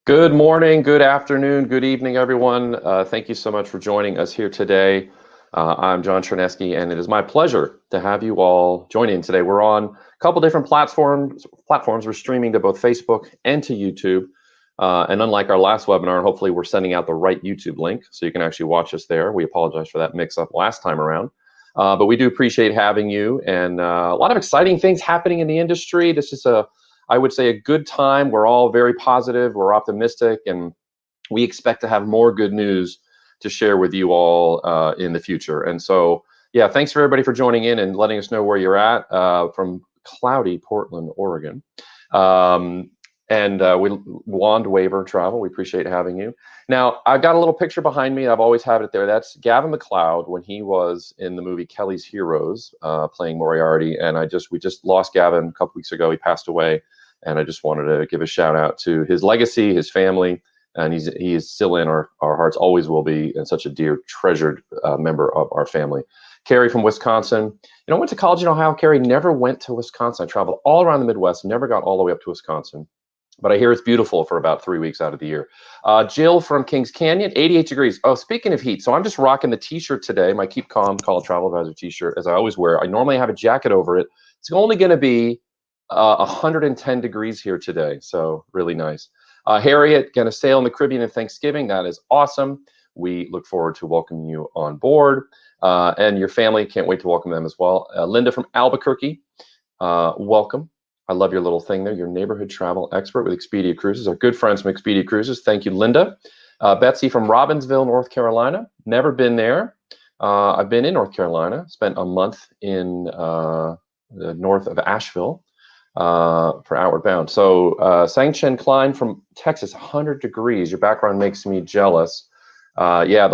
Good morning, good afternoon, good evening, everyone. Thank you so much for joining us here today. I'm John Chernesky, and it is my pleasure to have you all join in today. We're on a couple different platforms. We're streaming to both Facebook and to YouTube. And unlike our last webinar, hopefully we're sending out the right YouTube link so you can actually watch us there. We apologize for that mix-up last time around. But we do appreciate having you, and a lot of exciting things happening in the industry. This is I would say, a good time. We're all very positive, we're optimistic, and we expect to have more good news to share with you all in the future. And so, yeah, thanks for everybody for joining in and letting us know where you're at from cloudy Portland, Oregon. We Wand Waiver Travel, we appreciate having you. Now, I've got a little picture behind me. I've always had it there. That's Gavin MacLeod when he was in the movie Kelly's Heroes, playing Moriarty. And we just lost Gavin a couple weeks ago. He passed away. And I just wanted to give a shout out to his legacy, his family, and he is still in our hearts, always will be, and such a dear, treasured member of our family. Carrie from Wisconsin. Went to college in Ohio. Carrie never went to Wisconsin. I traveled all around the Midwest, never got all the way up to Wisconsin. But I hear it's beautiful for about 3 weeks out of the year. Jill from Kings Canyon, 88 degrees. Oh, speaking of heat, so I'm just rocking the t-shirt today, my Keep Calm College Travel Advisor t-shirt, as I always wear. I normally have a jacket over it. It's only going to be 110 degrees here today, so really nice. Harriet, going to sail in the Caribbean at Thanksgiving. That is awesome. We look forward to welcoming you on board. And your family, can't wait to welcome them as well. Linda from Albuquerque, welcome. I love your little thing there. Your neighborhood travel expert with Expedia Cruises. Our good friends from Expedia Cruises. Thank you, Linda. Betsy from Robbinsville, North Carolina. Never been there. I've been in North Carolina. Spent a month in the north of Asheville for Outward Bound. So Sang Chen Klein from Texas, 100 degrees. Your background makes me jealous. Yeah,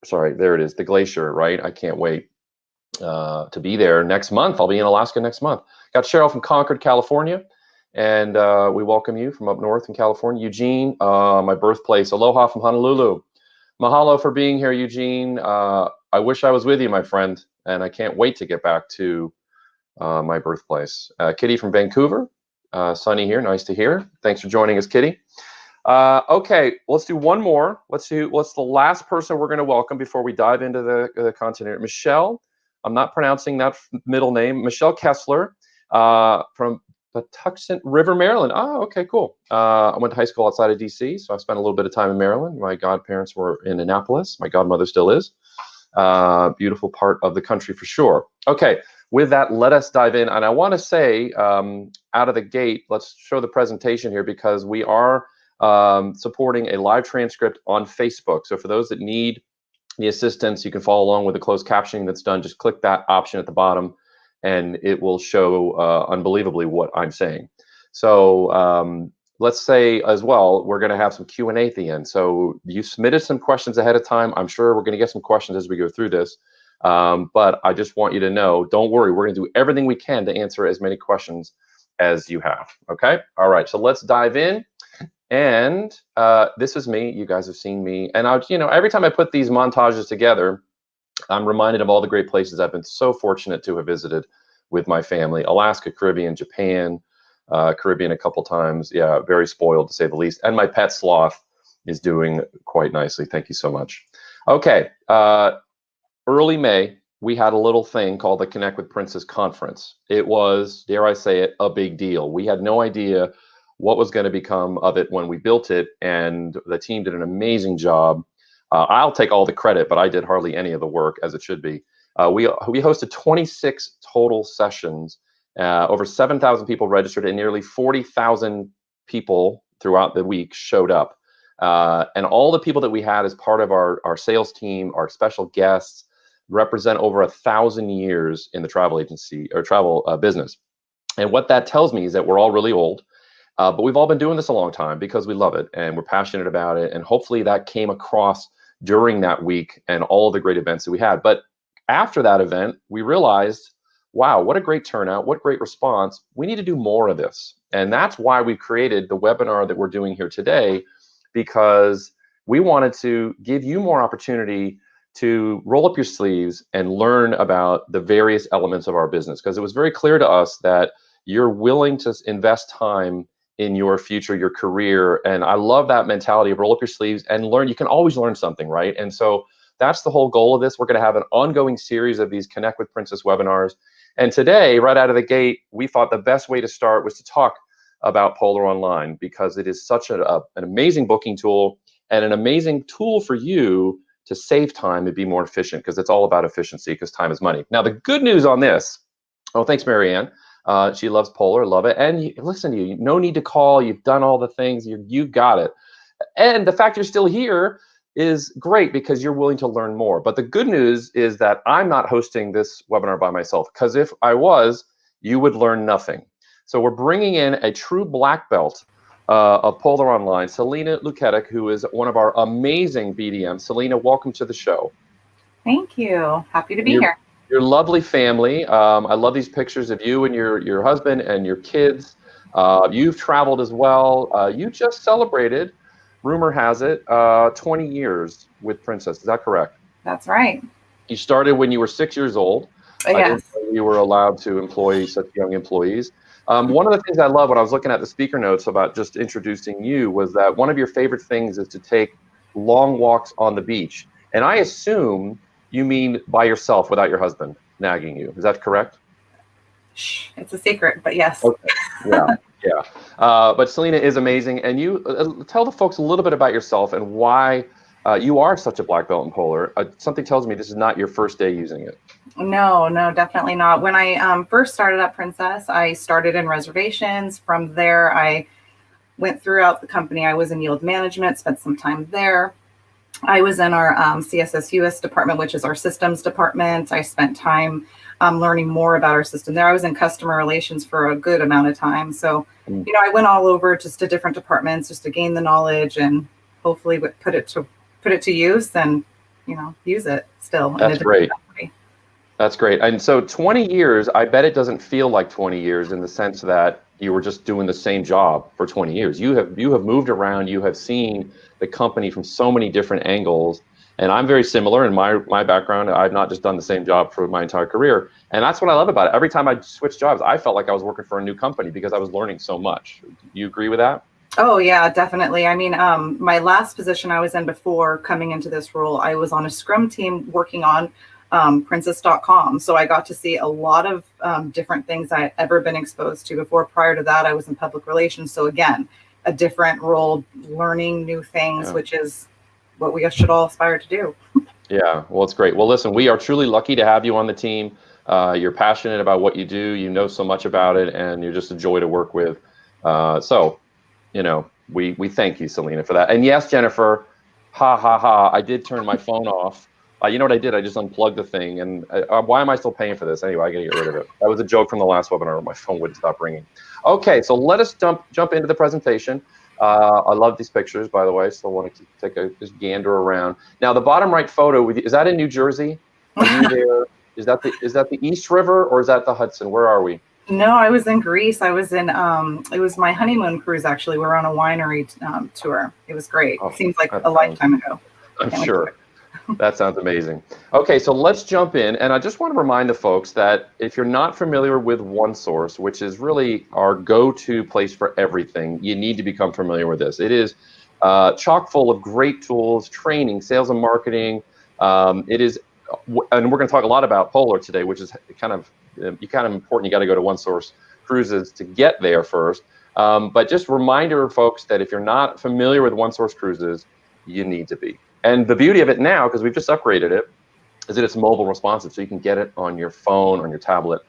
sorry, there it is, the glacier, right? I can't wait to be there next month. I'll be in Alaska next month. Got Cheryl from Concord, California, and we welcome you from up north in California. Eugene, my birthplace. Aloha from Honolulu. Mahalo for being here, Eugene. I wish I was with you, my friend, and I can't wait to get back to my birthplace. Kitty from Vancouver. Sunny here, nice to hear. Thanks for joining us, Kitty. Okay, let's do one more. What's the last person we're going to welcome before we dive into the content here? Michelle. I'm not pronouncing that middle name. Michelle Kessler from Patuxent River, Maryland. Oh, okay, cool. I went to high school outside of DC, so I spent a little bit of time in Maryland. My godparents were in Annapolis. My godmother still is. Beautiful part of the country for sure. Okay, with that, let us dive in. And I want to say, out of the gate, let's show the presentation here because we are supporting a live transcript on Facebook. So for those that need the assistance, you can follow along with the closed captioning that's done. Just click that option at the bottom and it will show unbelievably what I'm saying. So let's say as well, we're going to have some Q&A at the end. So you submitted some questions ahead of time. I'm sure we're going to get some questions as we go through this. But I just want you to know, don't worry, we're going to do everything we can to answer as many questions as you have. Okay? All right, so let's dive in. And this is me. You guys have seen me. And every time I put these montages together, I'm reminded of all the great places I've been so fortunate to have visited with my family. Alaska, Caribbean, Japan, Caribbean a couple times. Yeah, very spoiled to say the least. And my pet sloth is doing quite nicely. Thank you so much. Okay, early May, we had a little thing called the Connect with Princess Conference. It was, dare I say it, a big deal. We had no idea what was going to become of it when we built it, and the team did an amazing job. I'll take all the credit, but I did hardly any of the work, as it should be. We hosted 26 total sessions. Over 7,000 people registered, and nearly 40,000 people throughout the week showed up. And all the people that we had as part of our sales team, our special guests, represent over 1,000 years in the travel agency or travel business. And what that tells me is that we're all really old. But we've all been doing this a long time because we love it and we're passionate about it. And hopefully that came across during that week and all of the great events that we had. But after that event, we realized, wow, what a great turnout, what great response. We need to do more of this. And that's why we created the webinar that we're doing here today, because we wanted to give you more opportunity to roll up your sleeves and learn about the various elements of our business. Because it was very clear to us that you're willing to invest time in your future, your career. And I love that mentality of roll up your sleeves and learn. You can always learn something, right? And so that's the whole goal of this. We're going to have an ongoing series of these Connect with Princess webinars. And today, right out of the gate, we thought the best way to start was to talk about Polar Online, because it is such an amazing booking tool and an amazing tool for you to save time and be more efficient, because it's all about efficiency, because time is money. Now, the good news on this, oh, thanks, Marianne. She loves Polar, love it. And listen to you, no need to call. You've done all the things. You've got it. And the fact you're still here is great, because you're willing to learn more. But the good news is that I'm not hosting this webinar by myself, because if I was, you would learn nothing. So we're bringing in a true black belt of Polar Online, Selena Luketic, who is one of our amazing BDMs. Selena, welcome to the show. Thank you. Happy to be here. Your lovely family. I love these pictures of you and your husband and your kids. You've traveled as well. You just celebrated, rumor has it, 20 years with Princess. Is that correct? That's right. You started when you were 6 years old. Yes. I didn't know you were allowed to employ such young employees. One of the things I love when I was looking at the speaker notes about just introducing you was that one of your favorite things is to take long walks on the beach. And I assume you mean by yourself, without your husband nagging you. Is that correct? Shh, it's a secret, but yes. Okay. Yeah. But Selena is amazing. And you tell the folks a little bit about yourself and why you are such a black belt in Polar. Something tells me this is not your first day using it. No, definitely not. When I first started at Princess, I started in reservations. From there, I went throughout the company. I was in yield management, spent some time there. I was in our CSS/US department, which is our systems department. I spent time learning more about our system there. I was in customer relations for a good amount of time. So, I went all over just to different departments just to gain the knowledge and hopefully put it to use and, use it still. That's great. That's great. And so 20 years, I bet it doesn't feel like 20 years in the sense that you were just doing the same job for 20 years. You have moved around. You have seen the company from so many different angles. And I'm very similar in my background. I've not just done the same job for my entire career. And that's what I love about it. Every time I switched jobs, I felt like I was working for a new company because I was learning so much. Do you agree with that? Oh, yeah, definitely. I mean, my last position I was in before coming into this role, I was on a Scrum team working on princess.com. So I got to see a lot of different things I had ever been exposed to before. Prior to that, I was in public relations. So again, a different role, learning new things, which is what we should all aspire to do. Yeah, well, it's great. Well, listen, we are truly lucky to have you on the team. You're passionate about what you do. You know so much about it, and you're just a joy to work with. So, we thank you, Selena, for that. And yes, Jennifer, I did turn my phone off. You know what I did? I just unplugged the thing. And why am I still paying for this? Anyway, I got to get rid of it. That was a joke from the last webinar where my phone wouldn't stop ringing. Okay, so let us jump into the presentation. I love these pictures, by the way. Still want to take a just gander around. Now, the bottom right photo, is that in New Jersey? Are you there? Is that the East River or is that the Hudson? Where are we? No, I was in Greece. I was in, it was my honeymoon cruise, actually. We were on a winery tour. It was great. Oh, seems like a lifetime ago. I'm sure. That sounds amazing. Okay, so let's jump in. And I just want to remind the folks that if you're not familiar with OneSource, which is really our go-to place for everything, you need to become familiar with this. It is chock full of great tools, training, sales and marketing. It is, and we're going to talk a lot about Polar today, which is kind of important. You got to go to OneSource Cruises to get there first. But just reminder, folks, that if you're not familiar with OneSource Cruises, you need to be. And the beauty of it now, because we've just upgraded it, is that it's mobile responsive, so you can get it on your phone, on your tablet.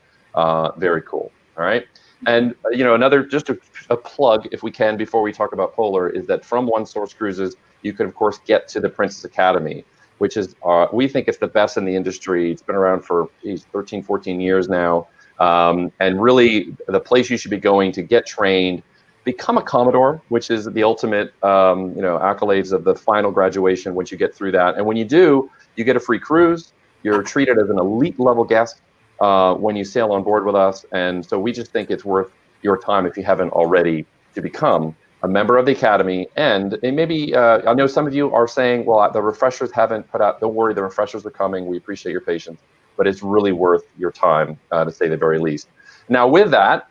Very cool. All right. And another just a plug, if we can, before we talk about Polar, is that from OneSource Cruises, you can of course get to the Princess Academy, which is we think it's the best in the industry. It's been around for 13, 14 years now, and really the place you should be going to get trained. Become a Commodore, which is the ultimate, accolades of the final graduation once you get through that. And when you do, you get a free cruise. You're treated as an elite level guest when you sail on board with us. And so we just think it's worth your time, if you haven't already, to become a member of the Academy. And maybe, I know some of you are saying, well, the refreshers haven't put out, don't worry, the refreshers are coming. We appreciate your patience, but it's really worth your time, to say the very least. Now with that,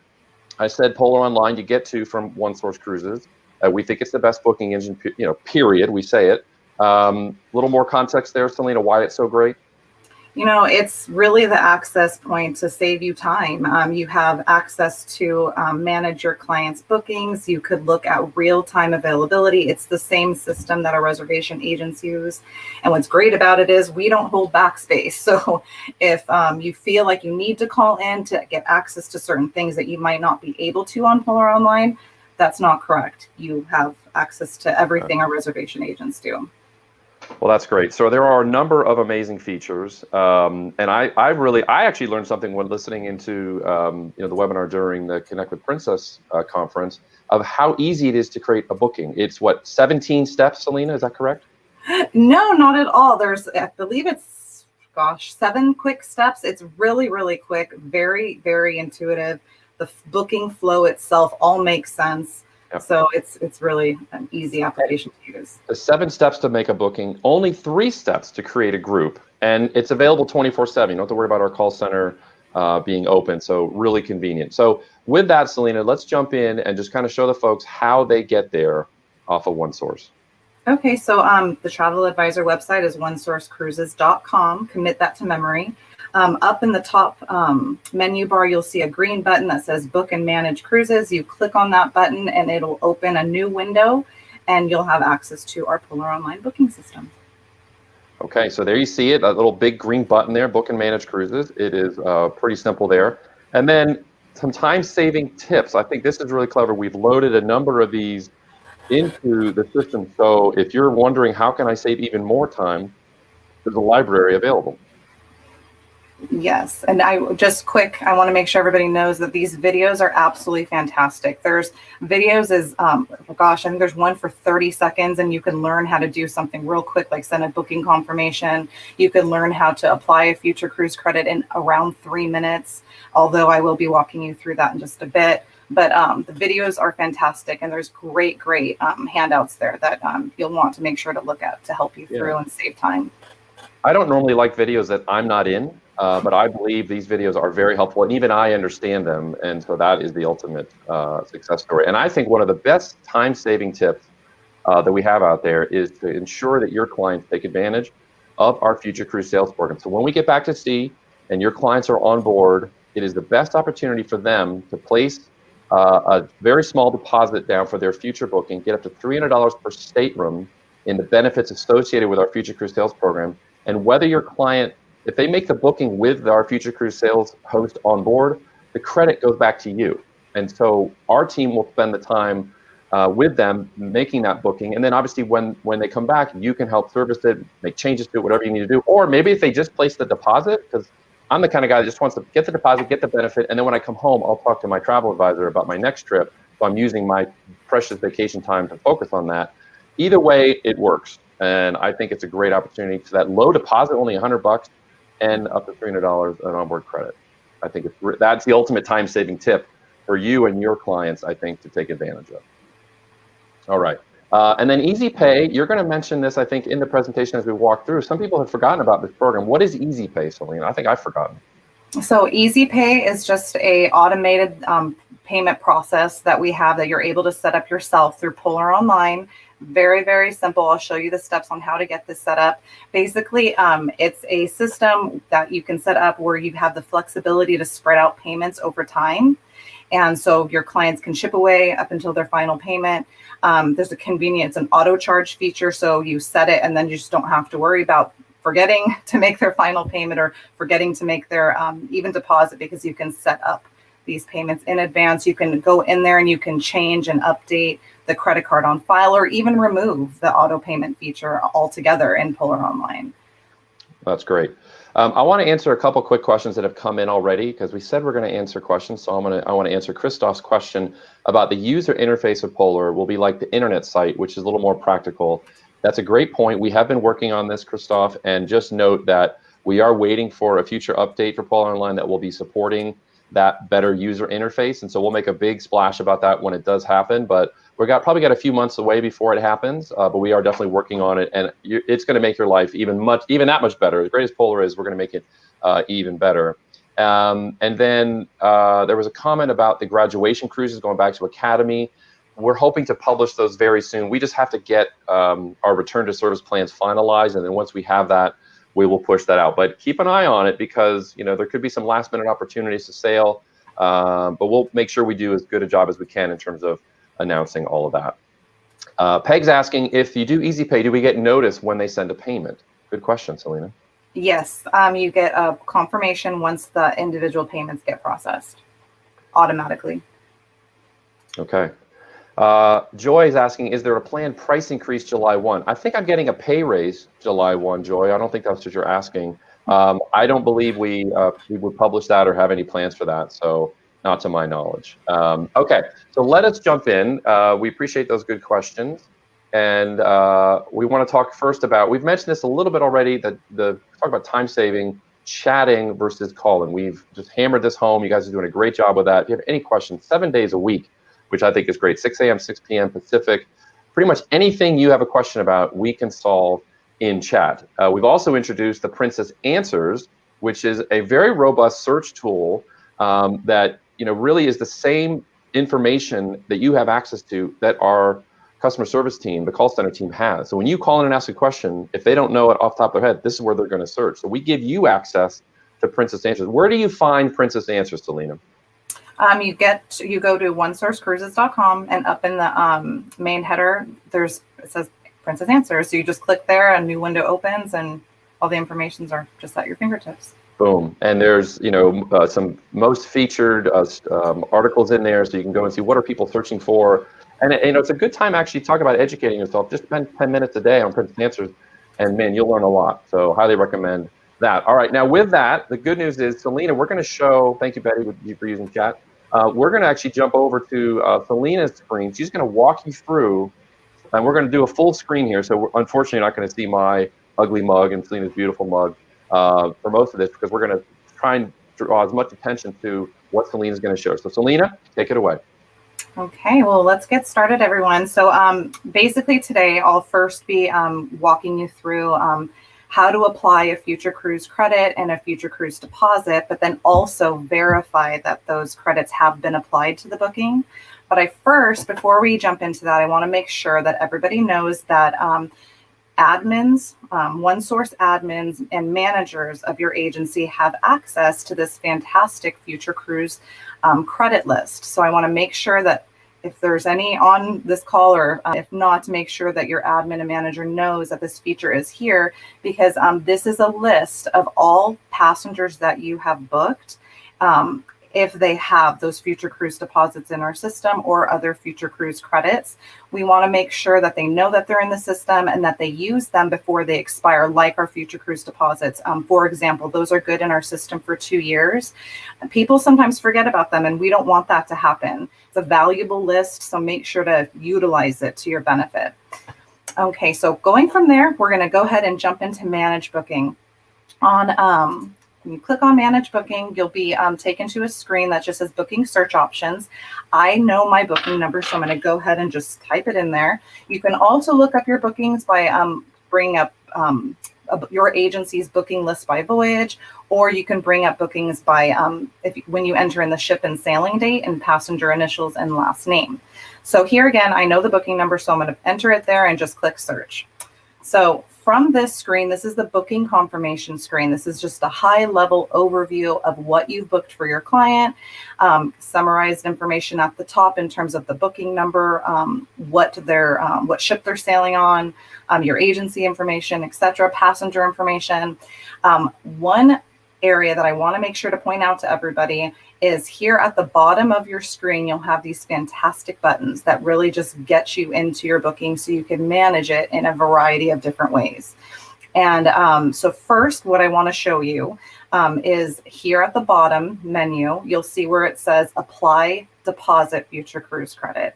I said Polar Online you get to from One Source Cruises. We think it's the best booking engine, period. We say it. A little more context there, Selena, why it's so great. It's really the access point to save you time. You have access to manage your clients' bookings. You could look at real-time availability. It's the same system that our reservation agents use. And what's great about it is we don't hold back space. So if you feel like you need to call in to get access to certain things that you might not be able to on Polar Online, that's not correct. You have access to everything our reservation agents do. Well, that's great. So there are a number of amazing features, and I actually learned something when listening into the webinar during the Connect with Princess conference of how easy it is to create a booking. It's 17 steps, Selena? Is that correct? No, not at all. I believe it's 7 quick steps. It's really, really quick, very, very intuitive. The booking flow itself all makes sense. Yep. So it's really an easy application to use. The 7 steps to make a booking, only 3 steps to create a group, and it's available 24/7. You don't have to worry about our call center being open, so really convenient. So with that, Selena, let's jump in and just kind of show the folks how they get there off of OneSource. Okay, so the travel advisor website is onesourcecruises.com. Commit that to memory. Up in the top menu bar, you'll see a green button that says Book and Manage Cruises. You click on that button and it'll open a new window and you'll have access to our Polar Online booking system. Okay, so there you see it, that little big green button there, Book and Manage Cruises. It is pretty simple there. And then some time-saving tips. I think this is really clever. We've loaded a number of these into the system. So if you're wondering how can I save even more time, there's a library available. Yes, and I want to make sure everybody knows that these videos are absolutely fantastic. There's videos I think there's one for 30 seconds and you can learn how to do something real quick, like send a booking confirmation. You can learn how to apply a future cruise credit in around 3 minutes, although I will be walking you through that in just a bit. But the videos are fantastic and there's great handouts there that you'll want to make sure to look at to help you through and save time. I don't normally like videos that I'm not in. But I believe these videos are very helpful, and even I understand them, and so that is the ultimate success story. And I think one of the best time-saving tips that we have out there is to ensure that your clients take advantage of our future cruise sales program. So when we get back to sea and your clients are on board, it is the best opportunity for them to place a very small deposit down for their future booking, get up to $300 per stateroom in the benefits associated with our future cruise sales program, and whether your client, if they make the booking with our future cruise sales host on board, the credit goes back to you. And so our team will spend the time with them making that booking. And then obviously when they come back, you can help service it, make changes to it, whatever you need to do. Or maybe if they just place the deposit, because I'm the kind of guy that just wants to get the deposit, get the benefit, and then when I come home, I'll talk to my travel advisor about my next trip. So I'm using my precious vacation time to focus on that. Either way, it works. And I think it's a great opportunity for that low deposit, only $100, and up to $300 an onboard credit. I think that's the ultimate time-saving tip for you and your clients, I think, to take advantage of. All right. And then EZpay, you're going to mention this, I think, in the presentation as we walk through. Some people have forgotten about this program. What is EZpay, Selena? I think I've forgotten. So EZpay is just a automated payment process that we have that you're able to set up yourself through Polar Online. Very, very simple. I'll show you the steps on how to get this set up. Basically, it's a system that you can set up where you have the flexibility to spread out payments over time. And so your clients can chip away up until their final payment. There's a convenience, an auto charge feature. So you set it and then you just don't have to worry about forgetting to make their final payment or forgetting to make their even deposit, because you can set up these payments in advance. You can go in there and you can change and update the credit card on file, or even remove the auto payment feature altogether in Polar Online. That's great. I want to answer a couple quick questions that have come in already, because we said we're going to answer questions. So I want to answer Christoph's question about the user interface of Polar will be like the internet site, which is a little more practical. That's a great point. We have been working on this, Christoph, and just note that we are waiting for a future update for Polar Online that will be supporting that better user interface. And so we'll make a big splash about that when it does happen, but probably got a few months away before it happens, but we are definitely working on it, and it's going to make your life even that much better. As great as Polar is, we're going to make it even better. And then there was a comment about the graduation cruises going back to Academy. We're hoping to publish those very soon. We just have to get our return to service plans finalized, and then once we have that, we will push that out. But keep an eye on it, because there could be some last minute opportunities to sail, but we'll make sure we do as good a job as we can in terms of announcing all of that. Peg's asking, if you do EZpay, do we get notice when they send a payment? Good question, Selena. Yes, you get a confirmation once the individual payments get processed automatically. Okay. Joy is asking, is there a planned price increase July 1? I think I'm getting a pay raise July 1, Joy. I don't think that's what you're asking. I don't believe we would publish that or have any plans for that, so not to my knowledge. Okay, so let us jump in. We appreciate those good questions. And we want to talk first about, we've mentioned this a little bit already, talk about time saving, chatting versus calling. We've just hammered this home. You guys are doing a great job with that. If you have any questions, 7 days a week, which I think is great, 6 a.m., 6 p.m. Pacific. Pretty much anything you have a question about, we can solve in chat. We've also introduced the Princess Answers, which is a very robust search tool that really is the same information that you have access to that our customer service team, the call center team, has. So when you call in and ask a question, if they don't know it off the top of their head, this is where they're going to search. So we give you access to Princess Answers. Where do you find Princess Answers, Selena? You go to onesourcecruises.com, and up in the main header, it says Princess Answers. So you just click there, a new window opens, and all the informations are just at your fingertips. Boom. And there's some most featured articles in there, so you can go and see what are people searching for. And it's a good time actually to talk about educating yourself. Just spend 10 minutes a day on Princess Answers, and man, you'll learn a lot. So highly recommend that. All right, now with that, the good news is, Selena, we're going to show, thank you, Betty, for using chat. We're going to actually jump over to Selena's screen. She's going to walk you through, and we're going to do a full screen here. So unfortunately, you're not going to see my ugly mug and Selena's beautiful mug for most of this, because we're going to try and draw as much attention to what Selena's going to show. So Selena, take it away. Okay, well, let's get started, everyone. So basically today, I'll first be walking you through how to apply a future cruise credit and a future cruise deposit, but then also verify that those credits have been applied to the booking. But before we jump into that, I want to make sure that everybody knows that admins, OneSource admins and managers of your agency have access to this fantastic future cruise credit list. So I want to make sure that if there's any on this call, or if not, to make sure that your admin and manager knows that this feature is here, because this is a list of all passengers that you have booked. If they have those future cruise deposits in our system or other future cruise credits, we want to make sure that they know that they're in the system and that they use them before they expire, like our future cruise deposits. For example, those are good in our system for 2 years. People sometimes forget about them, and we don't want that to happen. It's a valuable list, so make sure to utilize it to your benefit. Okay, so going from there, we're going to go ahead and jump into Manage Booking. When you click on Manage Booking, you'll be taken to a screen that just says Booking Search Options. I know my booking number, so I'm going to go ahead and just type it in there. You can also look up your bookings by bringing up your agency's booking list by voyage, or you can bring up bookings by when you enter in the ship and sailing date and passenger initials and last name. So here again, I know the booking number, so I'm going to enter it there and just click Search. So from this screen, this is the booking confirmation screen. This is just a high-level overview of what you've booked for your client, summarized information at the top in terms of the booking number, what ship they're sailing on, your agency information, etc., passenger information. One area that I want to make sure to point out to everybody is here at the bottom of your screen, you'll have these fantastic buttons that really just get you into your booking so you can manage it in a variety of different ways. And so first, what I want to show you is here at the bottom menu, you'll see where it says Apply Deposit Future Cruise Credit.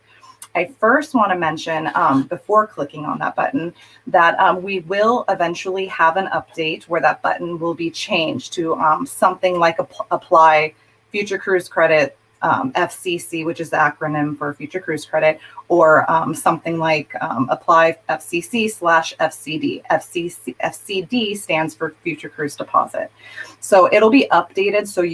I first want to mention, before clicking on that button, that we will eventually have an update where that button will be changed to something like Apply Future Cruise Credit, FCC, which is the acronym for Future Cruise Credit, or something like Apply FCC/FCD. FCD stands for Future Cruise Deposit. So it'll be updated, so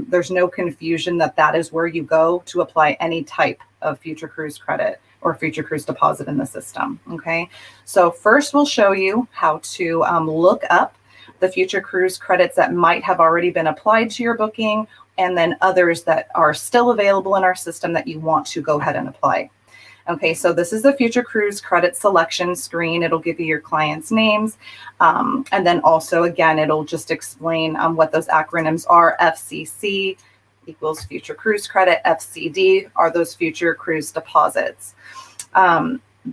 there's no confusion that is where you go to apply any type of future cruise credit or future cruise deposit in the system. Okay, so first we'll show you how to look up the future cruise credits that might have already been applied to your booking, and then others that are still available in our system that you want to go ahead and apply. Okay, so this is the future cruise credit selection screen. It'll give you your clients' names. And then also, again, it'll just explain what those acronyms are. FCC equals future cruise credit. FCD are those future cruise deposits.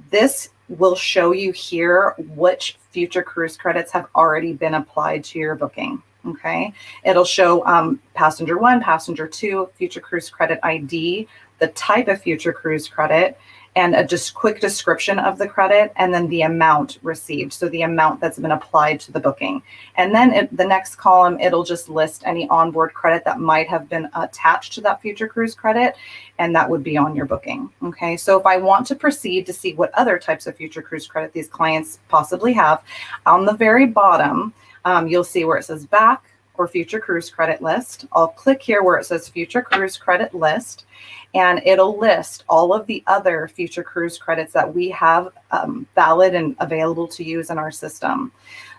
This will show you here which future cruise credits have already been applied to your booking. Okay, it'll show passenger 1, passenger 2, future cruise credit ID, the type of future cruise credit, and a just quick description of the credit, and then the amount received, so the amount that's been applied to the booking. And then the next column, it'll just list any onboard credit that might have been attached to that future cruise credit, and that would be on your booking. Okay, so if I want to proceed to see what other types of future cruise credit these clients possibly have, on the very bottom, you'll see where it says back or future cruise credit list. I'll click here where it says future cruise credit list, and it'll list all of the other future cruise credits that we have valid and available to use in our system.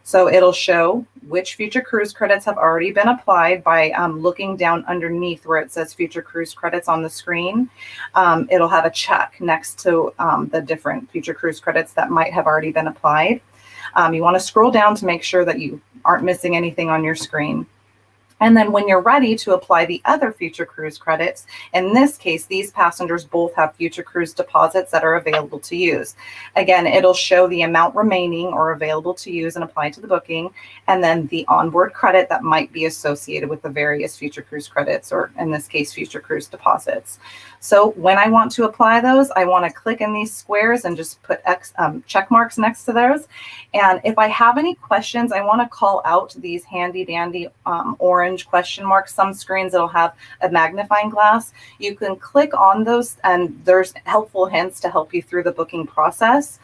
So it'll show which future cruise credits have already been applied by looking down underneath where it says future cruise credits on the screen. It'll have a check next to the different future cruise credits that might have already been applied. You want to scroll down to make sure that you aren't missing anything on your screen. And then when you're ready to apply the other future cruise credits, in this case, these passengers both have future cruise deposits that are available to use. Again, it'll show the amount remaining or available to use and apply to the booking, and then the onboard credit that might be associated with the various future cruise credits, or in this case, future cruise deposits. So when I want to apply those, I want to click in these squares and just put check marks next to those. And if I have any questions, I want to call out these handy dandy orange question marks. Some screens that'll have a magnifying glass. You can click on those, and there's helpful hints to help you through the booking process.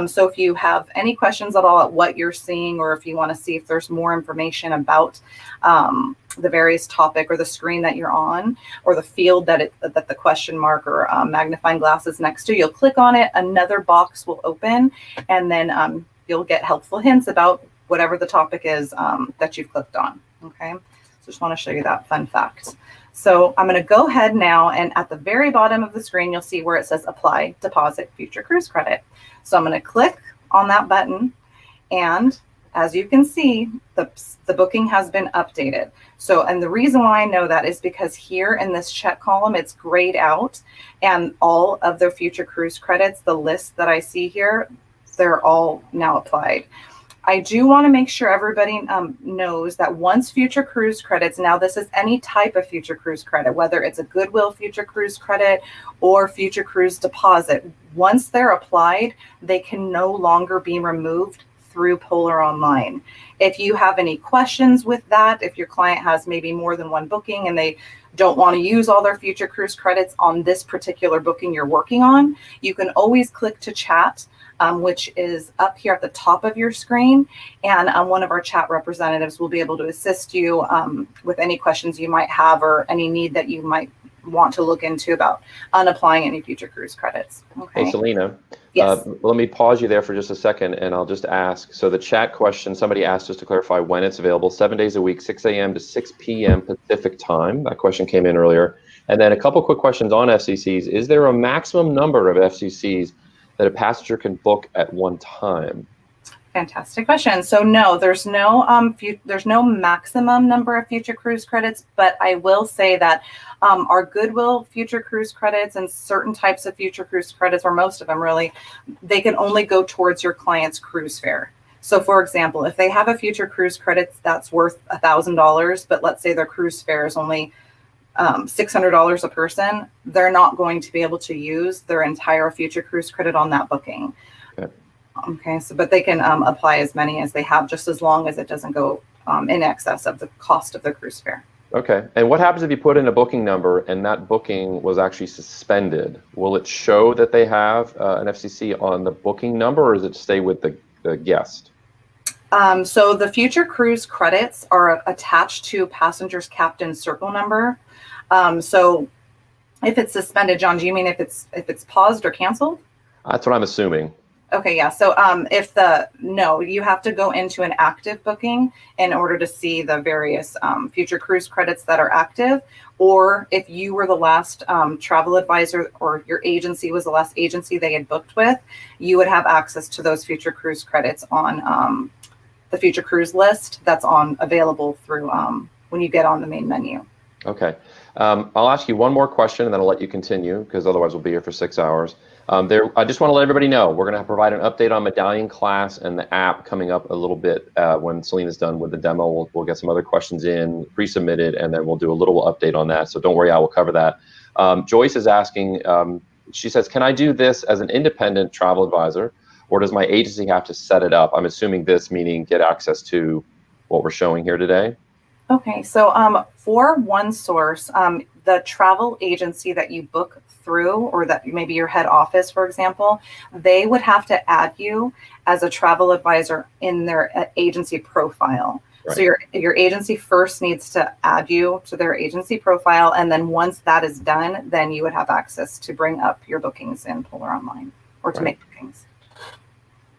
So if you have any questions at all at what you're seeing, or if you want to see if there's more information about the various topic or the screen that you're on, or the field that the question mark or magnifying glass is next to, you'll click on it, another box will open, and then you'll get helpful hints about whatever the topic is that you've clicked on. Okay, so just want to show you that fun fact. So I'm going to go ahead now, and at the very bottom of the screen, you'll see where it says apply deposit future cruise credit. So I'm going to click on that button, and as you can see, the booking has been updated. So, and the reason why I know that is because here in this check column, it's grayed out, and all of their future cruise credits, the list that I see here, they're all now applied. I do want to make sure everybody knows that once future cruise credits, now this is any type of future cruise credit, whether it's a Goodwill future cruise credit or future cruise deposit, once they're applied, they can no longer be removed through Polar Online. If you have any questions with that, if your client has maybe more than one booking and they don't want to use all their future cruise credits on this particular booking you're working on, you can always click to chat, which is up here at the top of your screen. And one of our chat representatives will be able to assist you with any questions you might have or any need that you might want to look into about unapplying any future cruise credits. Okay. Hey, Selena. Yes. Let me pause you there for just a second, and I'll just ask. So the chat question, somebody asked just to clarify when it's available, 7 days a week, 6 a.m. to 6 p.m. Pacific time. That question came in earlier. And then a couple quick questions on FCCs. Is there a maximum number of FCCs that a passenger can book at one time? Fantastic question. So no, there's no maximum number of future cruise credits, but I will say that our Goodwill future cruise credits and certain types of future cruise credits, or most of them really, they can only go towards your client's cruise fare. So for example, if they have a future cruise credits that's worth $1,000, but let's say their cruise fare is only $600 a person, they're not going to be able to use their entire future cruise credit on that booking. Okay, so but they can apply as many as they have, just as long as it doesn't go in excess of the cost of the cruise fare. Okay, and what happens if you put in a booking number and that booking was actually suspended? Will it show that they have an FCC on the booking number, or does it stay with the guest? So the future cruise credits are attached to passenger's captain's circle number. So if it's suspended, John, do you mean if it's paused or canceled? That's what I'm assuming. Okay, yeah. So no, you have to go into an active booking in order to see the various future cruise credits that are active. Or if you were the last travel advisor or your agency was the last agency they had booked with, you would have access to those future cruise credits on the future cruise list that's available through when you get on the main menu. Okay. I'll ask you one more question and then I'll let you continue because otherwise we'll be here for 6 hours. I just want to let everybody know we're going to provide an update on Medallion class and the app coming up a little bit when Selena's done with the demo. We'll get some other questions in, pre-submitted, and then we'll do a little update on that. So don't worry, I will cover that. Joyce is asking, she says, can I do this as an independent travel advisor or does my agency have to set it up? I'm assuming this meaning get access to what we're showing here today. Okay, so for OneSource, the travel agency that you book through, or that maybe your head office, for example, they would have to add you as a travel advisor in their agency profile. Right. So your agency first needs to add you to their agency profile, and then once that is done, then you would have access to bring up your bookings in Polar Online or to make bookings.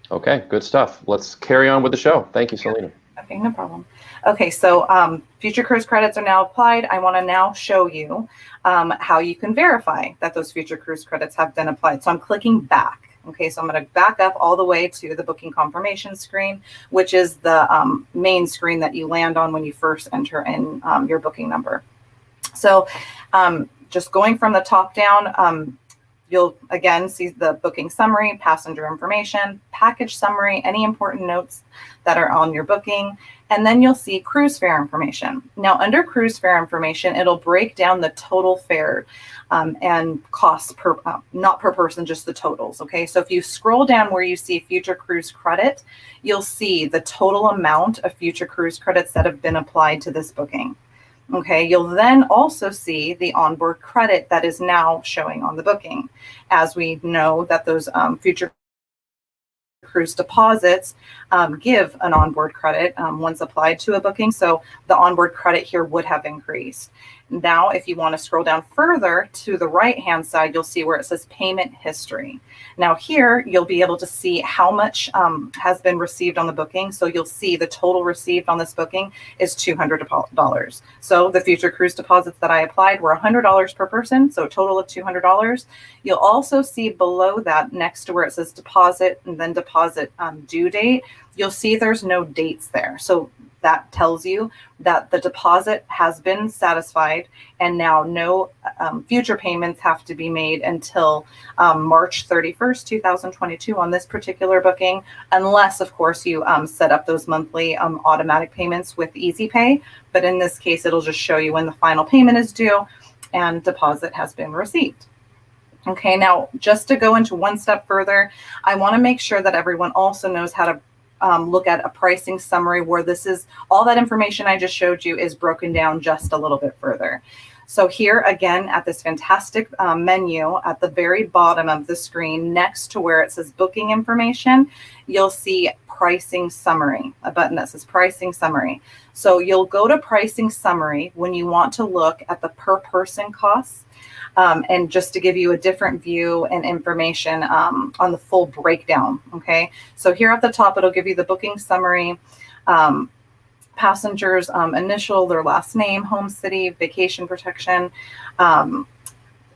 Okay, good stuff. Let's carry on with the show. Thank you, Selena. Okay, no problem. Okay, so future cruise credits are now applied. I want to now show you how you can verify that those future cruise credits have been applied. So I'm clicking back. Okay, so I'm going to back up all the way to the booking confirmation screen, which is the main screen that you land on when you first enter in your booking number. So just going from the top down, you'll again see the booking summary, passenger information, package summary, any important notes that are on your booking, and then you'll see cruise fare information. Now, under cruise fare information, it'll break down the total fare and costs per, not per person, just the totals. Okay, so if you scroll down where you see future cruise credit, you'll see the total amount of future cruise credits that have been applied to this booking. Okay, you'll then also see the onboard credit that is now showing on the booking. As we know that those future cruise deposits give an onboard credit once applied to a booking. So the onboard credit here would have increased. Now, if you want to scroll down further to the right-hand side, you'll see where it says payment history. Now here, you'll be able to see how much has been received on the booking. So you'll see the total received on this booking is $200. So the future cruise deposits that I applied were $100 per person, so a total of $200. You'll also see below that, next to where it says deposit and then deposit due date, you'll see there's no dates there. So that tells you that the deposit has been satisfied and now no future payments have to be made until March 31st, 2022 on this particular booking, unless, of course, you set up those monthly automatic payments with EZpay. But in this case, it'll just show you when the final payment is due and deposit has been received. Okay, now just to go into one step further, I want to make sure that everyone also knows how to look at a pricing summary where this is all that information I just showed you is broken down just a little bit further. So here again at this fantastic menu at the very bottom of the screen next to where it says booking information, you'll see pricing summary, a button that says pricing summary. So you'll go to pricing summary when you want to look at the per person costs. And just to give you a different view and information on the full breakdown, okay? So here at the top, it'll give you the booking summary, passengers' initial, their last name, home city, vacation protection,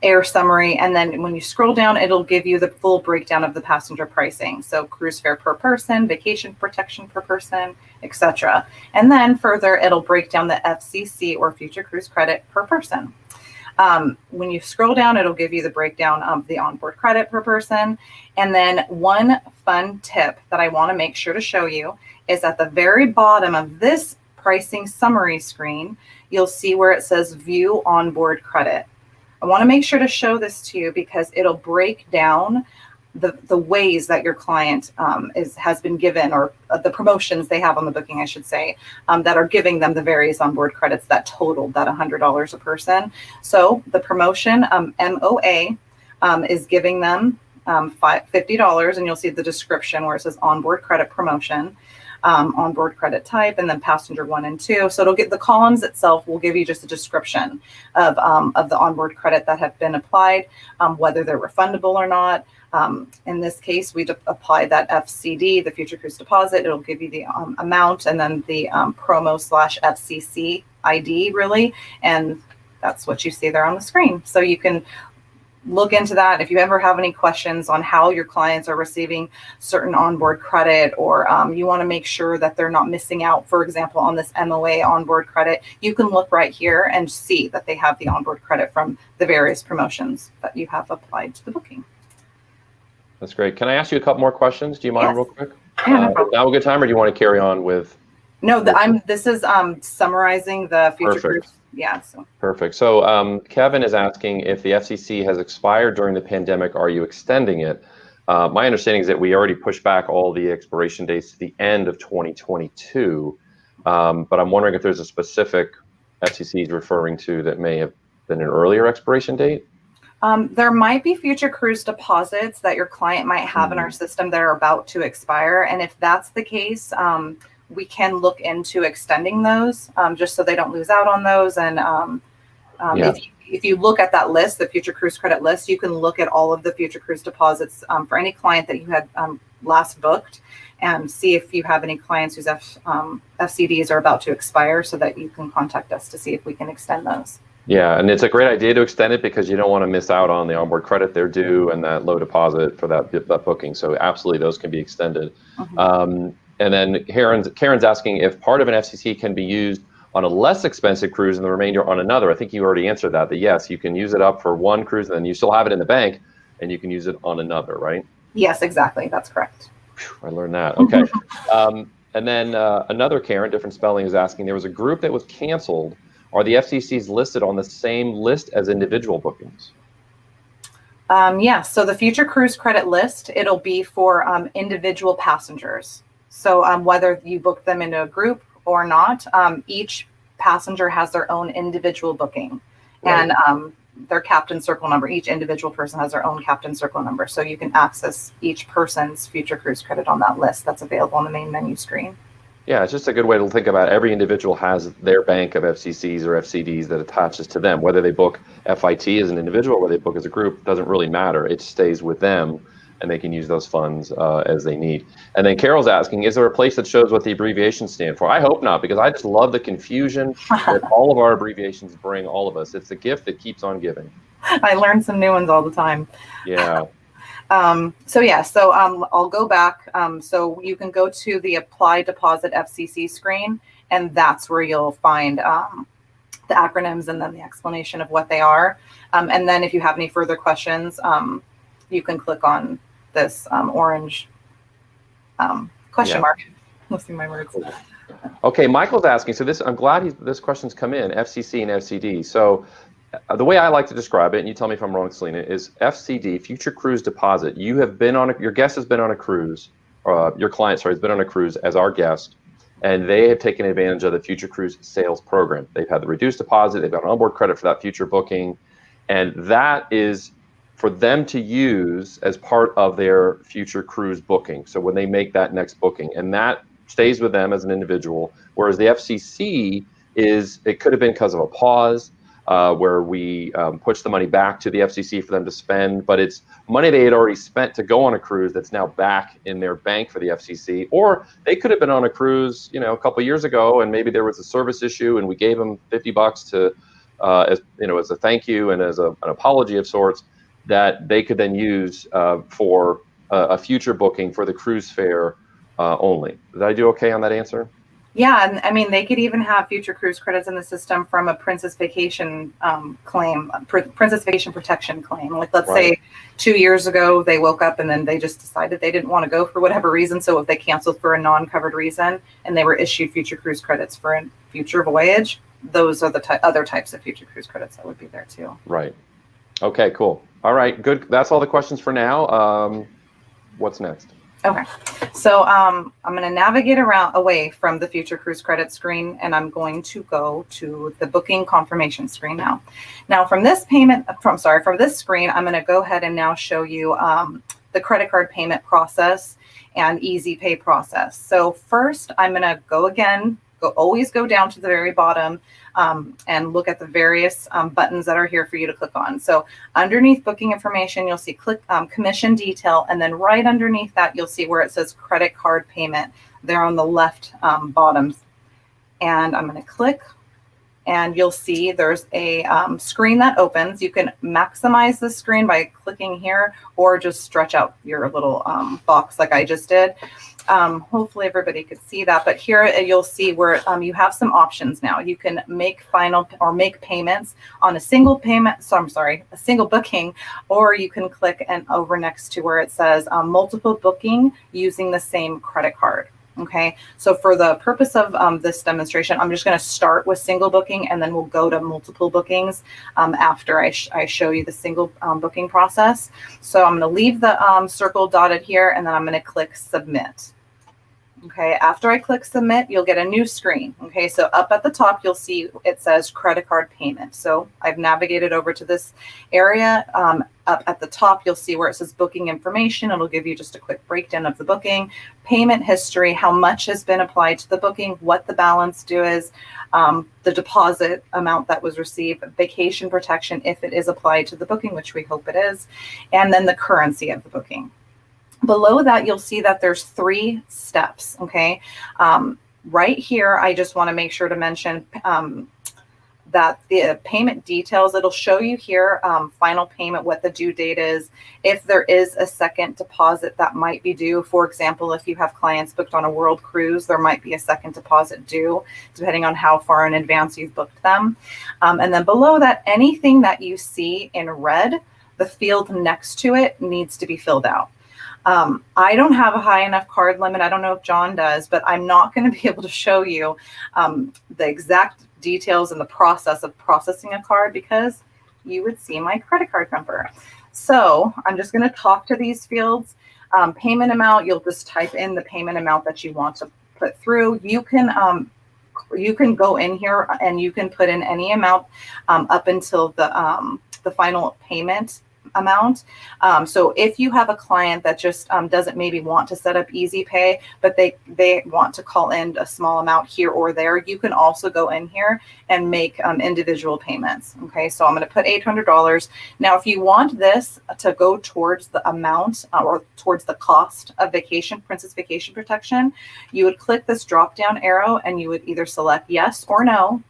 air summary, and then when you scroll down, it'll give you the full breakdown of the passenger pricing. So cruise fare per person, vacation protection per person, etc. And then further, it'll break down the FCC or future cruise credit per person. When you scroll down, it'll give you the breakdown of the onboard credit per person. And then one fun tip that I want to make sure to show you is at the very bottom of this pricing summary screen, you'll see where it says view onboard credit. I want to make sure to show this to you because it'll break down the ways that your client has been given, or the promotions they have on the booking, I should say, that are giving them the various onboard credits that totaled that $100 a person. So the promotion MOA is giving them $50, and you'll see the description where it says onboard credit promotion. onboard credit type, and then passenger 1 and 2. So it'll get the columns itself will give you just a description of the onboard credit that have been applied, whether they're refundable or not. In this case, we apply that FCD, the future cruise deposit. It'll give you the amount, and then the promo/FCC ID, really, and that's what you see there on the screen. So you can look into that. If you ever have any questions on how your clients are receiving certain onboard credit, or you want to make sure that they're not missing out, for example, on this MOA onboard credit, you can look right here and see that they have the onboard credit from the various promotions that you have applied to the booking. That's great. Can I ask you a couple more questions? Do you mind? Yes. Real quick? Yeah, no problem. Now a good time, or do you want to carry on with? No, this is summarizing the future groups. Yeah. So. Perfect. So Kevin is asking, if the FCC has expired during the pandemic, are you extending it? My understanding is that we already pushed back all the expiration dates to the end of 2022. But I'm wondering if there's a specific FCC is referring to that may have been an earlier expiration date. There might be future cruise deposits that your client might have in our system that are about to expire. And if that's the case, we can look into extending those just so they don't lose out on those. And if you look at that list, the future cruise credit list, you can look at all of the future cruise deposits for any client that you had last booked, and see if you have any clients whose FCDs are about to expire, so that you can contact us to see if we can extend those. Yeah, and it's a great idea to extend it because you don't want to miss out on the onboard credit they're due and that low deposit for that booking. So absolutely, those can be extended. And then Karen's asking if part of an FCC can be used on a less expensive cruise and the remainder on another. I think you already answered that yes, you can use it up for one cruise and then you still have it in the bank and you can use it on another, right? Yes, exactly. That's correct. Whew, I learned that. Okay. And then another Karen, different spelling, is asking, there was a group that was canceled. Are the FCCs listed on the same list as individual bookings? Yeah, so the future cruise credit list, it'll be for individual passengers. So whether you book them into a group or not, each passenger has their own individual booking, right. And their captain circle number. Each individual person has their own captain circle number. So you can access each person's future cruise credit on that list that's available on the main menu screen. Yeah, it's just a good way to think about it. Every individual has their bank of FCCs or FCDs that attaches to them. Whether they book FIT as an individual or whether they book as a group, doesn't really matter. It stays with them, and they can use those funds as they need. And then Carol's asking, is there a place that shows what the abbreviations stand for? I hope not, because I just love the confusion that all of our abbreviations bring all of us. It's a gift that keeps on giving. I learn some new ones all the time. Yeah. I'll go back. So you can go to the Apply Deposit FCC screen, and that's where you'll find the acronyms and then the explanation of what they are. And then if you have any further questions, you can click on this orange question mark. Losing my words. Okay, Michael's asking, so I'm glad this question's come in, FCC and FCD. So the way I like to describe it, and you tell me if I'm wrong, Selena, is FCD, Future Cruise Deposit. You have been on your guest has been on a cruise, your client, has been on a cruise as our guest, and they have taken advantage of the Future Cruise sales program. They've had the reduced deposit, they've got an onboard credit for that future booking, and that is for them to use as part of their future cruise booking. So when they make that next booking, and that stays with them as an individual, whereas the FCC it could have been because of a pause, where we push the money back to the FCC for them to spend, but it's money they had already spent to go on a cruise that's now back in their bank for the FCC. Or they could have been on a cruise, a couple of years ago, and maybe there was a service issue, and we gave them $50 to, as a thank you and as an apology of sorts, that they could then use for a future booking for the cruise fare only. Did I do okay on that answer? Yeah, and I mean, they could even have future cruise credits in the system from a Princess Vacation claim, Princess Vacation protection claim. Like, let's say 2 years ago, they woke up and then they just decided they didn't want to go for whatever reason. So if they canceled for a non-covered reason and they were issued future cruise credits for a future voyage, those are the other types of future cruise credits that would be there too. Right. Okay, cool. All right, good. That's all the questions for now. What's next? Okay, so I'm going to navigate away from the future cruise credit screen, and I'm going to go to the booking confirmation screen now. Now, from this screen, I'm going to go ahead and now show you the credit card payment process. and EZpay process. So first, I'm going to always go down to the very bottom and look at the various buttons that are here for you to click on. So underneath booking information, you'll see click commission detail, and then right underneath that, you'll see where it says credit card payment there on the left bottom. And I'm going to click, and you'll see there's a screen that opens. You can maximize the screen by clicking here, or just stretch out your little box like I just did. Hopefully everybody could see that, but here you'll see where you have some options now. You can make make payments on a single payment. So I'm sorry, a single booking, or you can click and over next to where it says multiple booking using the same credit card. Okay, so for the purpose of this demonstration, I'm just going to start with single booking, and then we'll go to multiple bookings after I show you the single booking process. So I'm going to leave the circle dotted here, and then I'm going to click submit. Okay, after I click submit, you'll get a new screen. Okay, so up at the top, you'll see it says credit card payment. So I've navigated over to this area. Up at the top, you'll see where it says booking information. It'll give you just a quick breakdown of the booking, payment history, how much has been applied to the booking, what the balance due is, the deposit amount that was received, vacation protection if it is applied to the booking, which we hope it is, and then the currency of the booking. Below that, you'll see that there's 3 steps, okay? Right here, I just want to make sure to mention that the payment details, it'll show you here, final payment, what the due date is, if there is a second deposit that might be due. For example, if you have clients booked on a world cruise, there might be a second deposit due, depending on how far in advance you've booked them. And then below that, anything that you see in red, the field next to it needs to be filled out. I don't have a high enough card limit. I don't know if John does, but I'm not going to be able to show you the exact details and the process of processing a card, because you would see my credit card number. So I'm just going to talk to these fields. Payment amount, you'll just type in the payment amount that you want to put through. You can go in here and you can put in any amount up until the final payment amount. So if you have a client that just doesn't maybe want to set up EZpay, but they want to call in a small amount here or there, you can also go in here and make individual payments. Okay, so I'm going to put $800. Now, if you want this to go towards the amount or towards the cost of Princess Vacation Protection, you would click this drop down arrow and you would either select yes or no.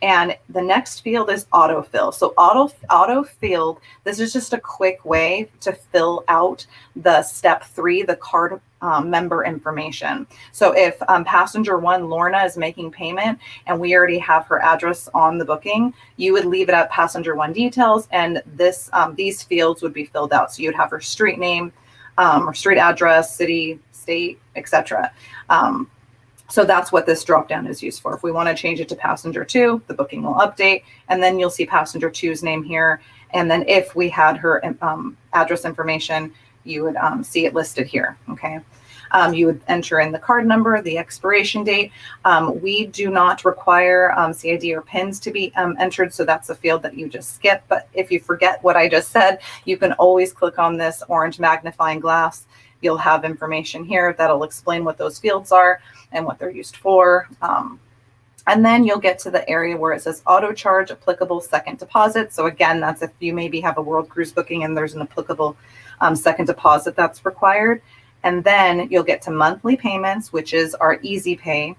And the next field is autofill. So autofill, this is just a quick way to fill out the step 3, the card member information. So if passenger 1, Lorna, is making payment and we already have her address on the booking, you would leave it at passenger 1 details, and these fields would be filled out. So you'd have her street name, or street address, city, state, etc. So that's what this dropdown is used for. If we want to change it to passenger 2, the booking will update, and then you'll see passenger 2's name here. And then if we had her address information, you would see it listed here, okay? You would enter in the card number, the expiration date. We do not require CID or PINs to be entered, so that's a field that you just skip. But if you forget what I just said, you can always click on this orange magnifying glass. You'll have information here that'll explain what those fields are and what they're used for. And then you'll get to the area where it says auto charge applicable second deposit. So again, that's if you maybe have a world cruise booking and there's an applicable second deposit that's required. And then you'll get to monthly payments, which is our EZpay,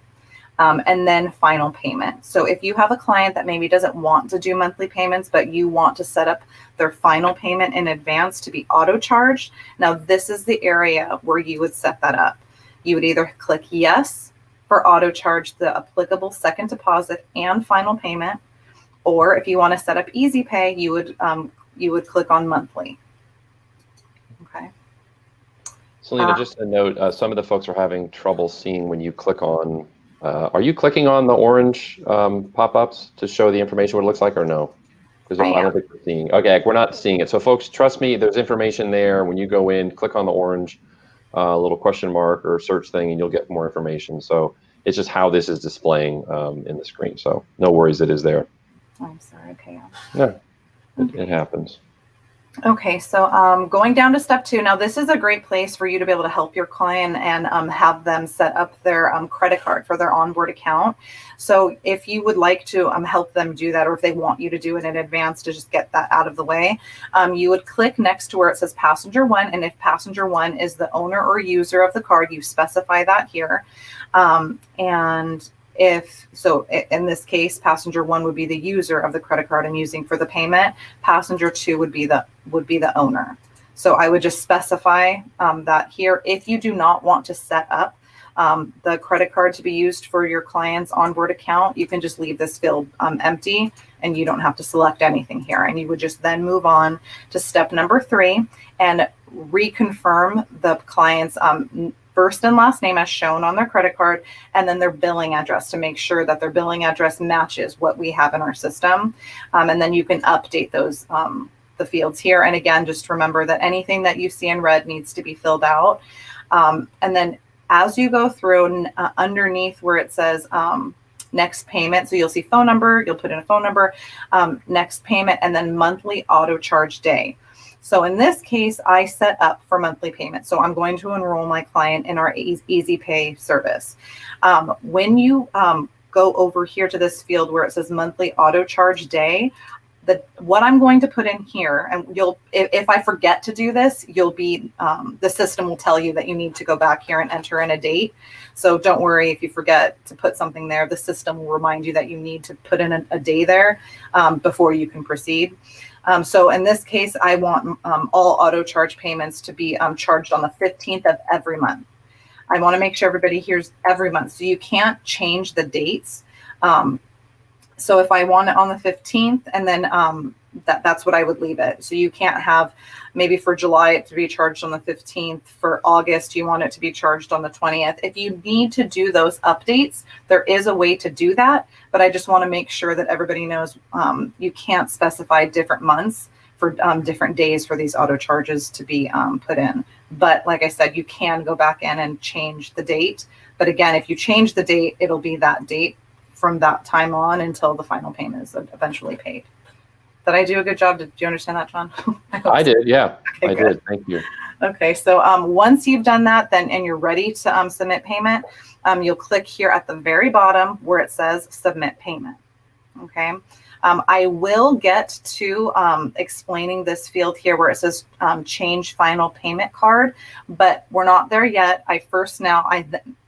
and then final payment. So if you have a client that maybe doesn't want to do monthly payments, but you want to set up their final payment in advance to be auto charged, now this is the area where you would set that up. You would either click yes for auto charge the applicable second deposit and final payment, or if you want to set up EZpay, you would click on monthly. Okay. Selena, just a note, some of the folks are having trouble seeing when you click on, are you clicking on the orange pop-ups to show the information what it looks like, or no? Because I don't think we're seeing, okay, we're not seeing it. So folks, trust me, there's information there. When you go in, click on the orange little question mark or search thing, and you'll get more information. So it's just how this is displaying in the screen. So no worries, it is there. I'm sorry, okay. Yeah, it happens. Okay, so going down to step 2. Now, this is a great place for you to be able to help your client and have them set up their credit card for their onboard account. So if you would like to help them do that, or if they want you to do it in advance to just get that out of the way, you would click next to where it says passenger 1. And if passenger 1 is the owner or user of the card, you specify that here. And if so, in this case, passenger 1 would be the user of the credit card and using for the payment. Passenger 2 would be the owner. So I would just specify that here. If you do not want to set up the credit card to be used for your client's onboard account, you can just leave this field empty, and you don't have to select anything here. And you would just then move on to step number 3 and reconfirm the client's first and last name as shown on their credit card, and then their billing address to make sure that their billing address matches what we have in our system. And then you can update those the fields here. And again, just remember that anything that you see in red needs to be filled out. And then as you go through, underneath where it says next payment, so you'll see phone number, you'll put in a phone number, next payment, and then monthly auto charge day. So in this case, I set up for monthly payment. So I'm going to enroll my client in our EZpay service. When you go over here to this field where it says monthly auto charge day, what I'm going to put in here, and if I forget to do this, the system will tell you that you need to go back here and enter in a date. So don't worry if you forget to put something there. The system will remind you that you need to put in a day there before you can proceed. So in this case, I want all auto charge payments to be charged on the 15th of every month. I want to make sure everybody hears every month. So you can't change the dates. So if I want it on the 15th, and then that's what I would leave it. So you can't have maybe for July it to be charged on the 15th. For August, you want it to be charged on the 20th. If you need to do those updates, there is a way to do that. But I just want to make sure that everybody knows you can't specify different months for different days for these auto charges to be put in. But like I said, you can go back in and change the date. But again, if you change the date, it'll be that date from that time on until the final payment is eventually paid. Did I do a good job? Did you understand that, John? I did, yeah. Okay, I did. Thank you. Okay, so once you've done that, then and you're ready to submit payment, you'll click here at the very bottom where it says submit payment. Okay, I will get to explaining this field here where it says change final payment card, but we're not there yet. I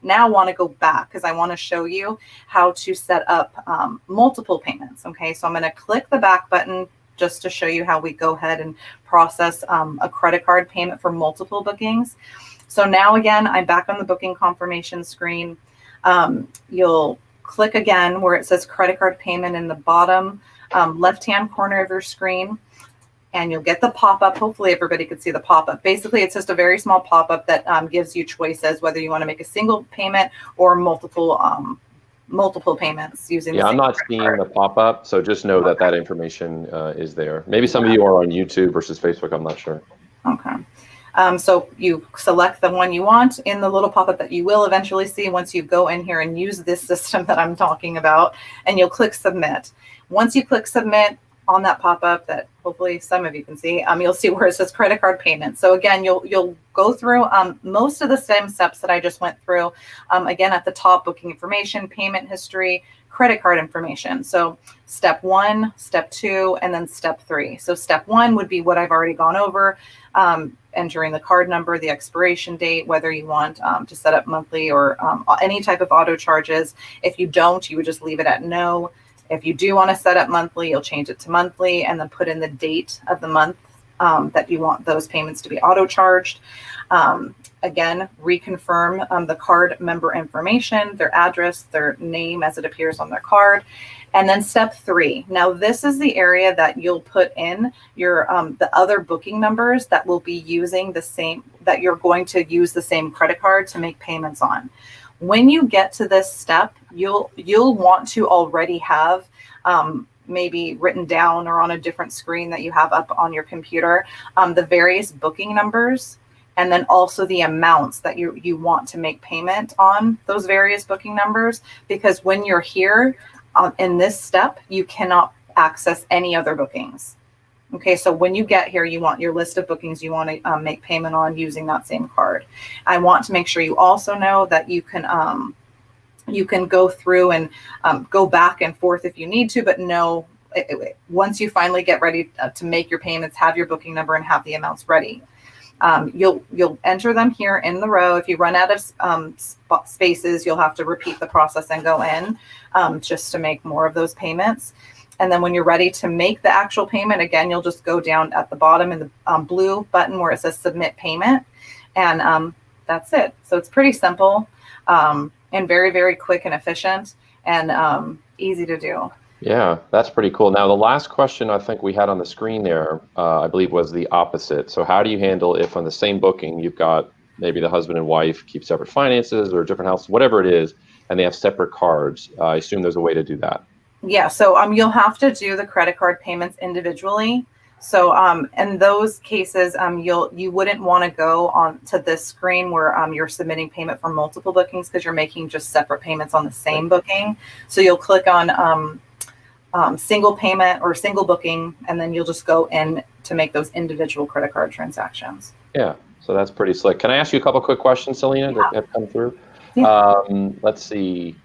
now want to go back because I want to show you how to set up multiple payments. Okay, so I'm going to click the back button just to show you how we go ahead and process a credit card payment for multiple bookings. So now again, I'm back on the booking confirmation screen. You'll click again where it says credit card payment in the bottom left-hand corner of your screen, and you'll get the pop-up. Hopefully everybody could see the pop-up. Basically, it's just a very small pop-up that gives you choices whether you want to make a single payment or multiple payments using the I'm not seeing the pop-up, so just know that information is there. Maybe some of you are on YouTube versus Facebook, I'm not sure. Okay. So you select the one you want in the little pop-up that you will eventually see once you go in here and use this system that I'm talking about, and you'll click submit. Once you click submit on that pop-up that hopefully some of you can see, you'll see where it says credit card payment. So again, you'll go through most of the same steps that I just went through. Again, at the top, booking information, payment history, credit card information. So step 1, step 2, and then step 3. So step 1 would be what I've already gone over, entering the card number, the expiration date, whether you want to set up monthly or any type of auto charges. If you don't, you would just leave it at no. If you do want to set up monthly, you'll change it to monthly and then put in the date of the month that you want those payments to be auto charged. Again, reconfirm the card member information, their address, their name as it appears on their card. And then step 3. Now, this is the area that you'll put in your the other booking numbers that will be using the same, that you're going to use the same credit card to make payments on. When you get to this step, you'll want to already have maybe written down or on a different screen that you have up on your computer, the various booking numbers, and then also the amounts that you want to make payment on those various booking numbers. Because when you're here in this step, you cannot access any other bookings. Okay, so when you get here, you want your list of bookings you want to make payment on using that same card. I want to make sure you also know that you can go through and go back and forth if you need to, but no, once you finally get ready to make your payments, have your booking number and have the amounts ready. You'll enter them here in the row. If you run out of spaces, you'll have to repeat the process and go in just to make more of those payments. And then when you're ready to make the actual payment, again, you'll just go down at the bottom in the blue button where it says submit payment. And that's it. So it's pretty simple and very, very quick and efficient and easy to do. Yeah, that's pretty cool. Now, the last question I think we had on the screen there, I believe, was the opposite. So how do you handle if on the same booking you've got maybe the husband and wife keep separate finances or different houses, whatever it is, and they have separate cards? I assume there's a way to do that. Yeah, so you'll have to do the credit card payments individually. So in those cases, you wouldn't want to go on to this screen where you're submitting payment for multiple bookings because you're making just separate payments on the same booking. So you'll click on single payment or single booking, and then you'll just go in to make those individual credit card transactions. Yeah, so that's pretty slick. Can I ask you a couple quick questions, Selena, that have come through? Yeah. Let's see.